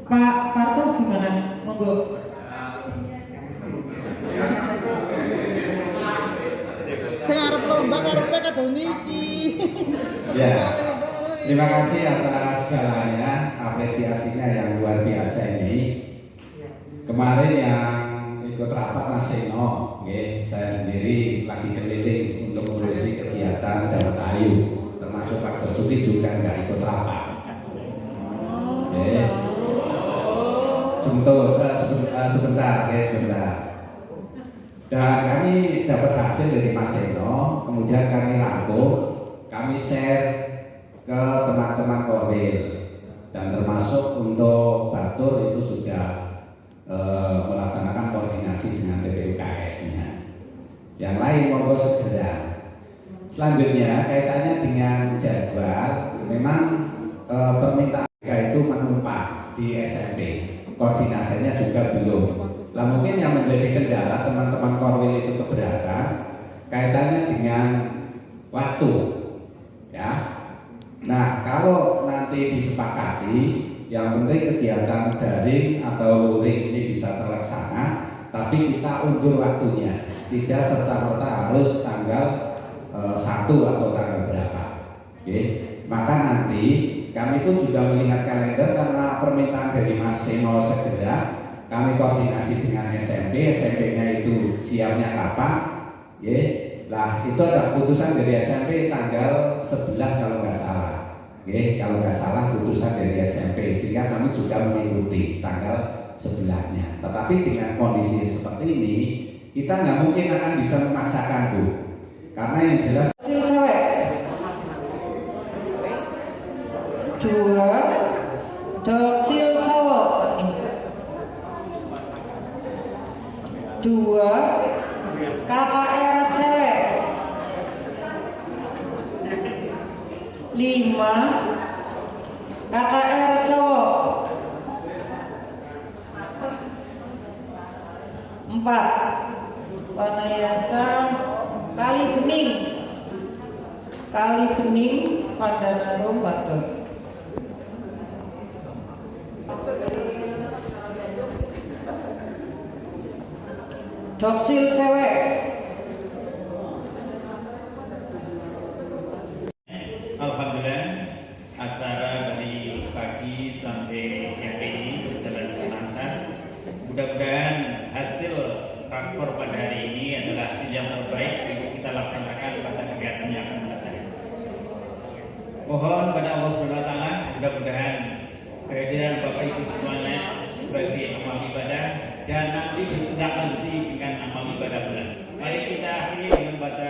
Pak Parto gimana? Monggo. Saya ngarep lomba karepnya kadang niki. Ya. Terima kasih atas segalanya, apresiasinya yang luar biasa ini. Kemarin yang ikut rapat Mas Seno, saya sendiri lagi keliling untuk mengurusi kegiatan Dawet Ayu, termasuk Pak Dosuki juga nggak ikut rapat. Sebentar. Dan kami dapat hasil dari Mas Seno, kemudian kami rangkum, kami share ke teman-teman Korwil, dan termasuk untuk Batur itu sudah melaksanakan koordinasi dengan PPUKS-nya. Yang lain monggo segera. Selanjutnya kaitannya dengan jadwal, memang permintaan itu menumpah di SMP, koordinasinya juga belum. Lah mungkin yang menjadi kendala teman-teman Korwil itu keberatan kaitannya dengan waktu, ya. Nah kalau nanti disepakati, yang penting kegiatan daring atau luring ini bisa terlaksana, tapi kita undur waktunya, tidak serta-merta harus tanggal 1 atau tanggal berapa. Oke. Maka nanti kami pun juga melihat kalender karena permintaan dari Mas Seno segera, kami koordinasi dengan SMP, SMP-nya itu siapnya kapan, ya. Lah itu ada keputusan dari SMP tanggal 11 kalau nggak salah, ya. Kalau nggak salah keputusan dari SMP, sehingga kami juga mengikuti tanggal 11-nya. Tetapi dengan kondisi seperti ini, kita nggak mungkin akan bisa memaksakan, Bu, karena yang jelas cewek 2 doksil cowok 2 KKR cewek 5 KKR cowok 4 Wanayasa Kali Bening Pandanarum Batur. Doksil cewek Alhamdulillah, acara dari pagi sampai siang ini berjalan lancar. Mudah-mudahan hasil rakor pada hari ini adalah hasil yang terbaik untuk kita laksanakan pada kegiatan yang akan datang. Mohon pada Allah Subhanahu wa taala, mudah-mudahan kehadiran Bapak Ibu semuanya sebagai amal ibadah dan nanti ditindaklanjuti dengan amal ibadah bulan. Mari kita akhiri dengan baca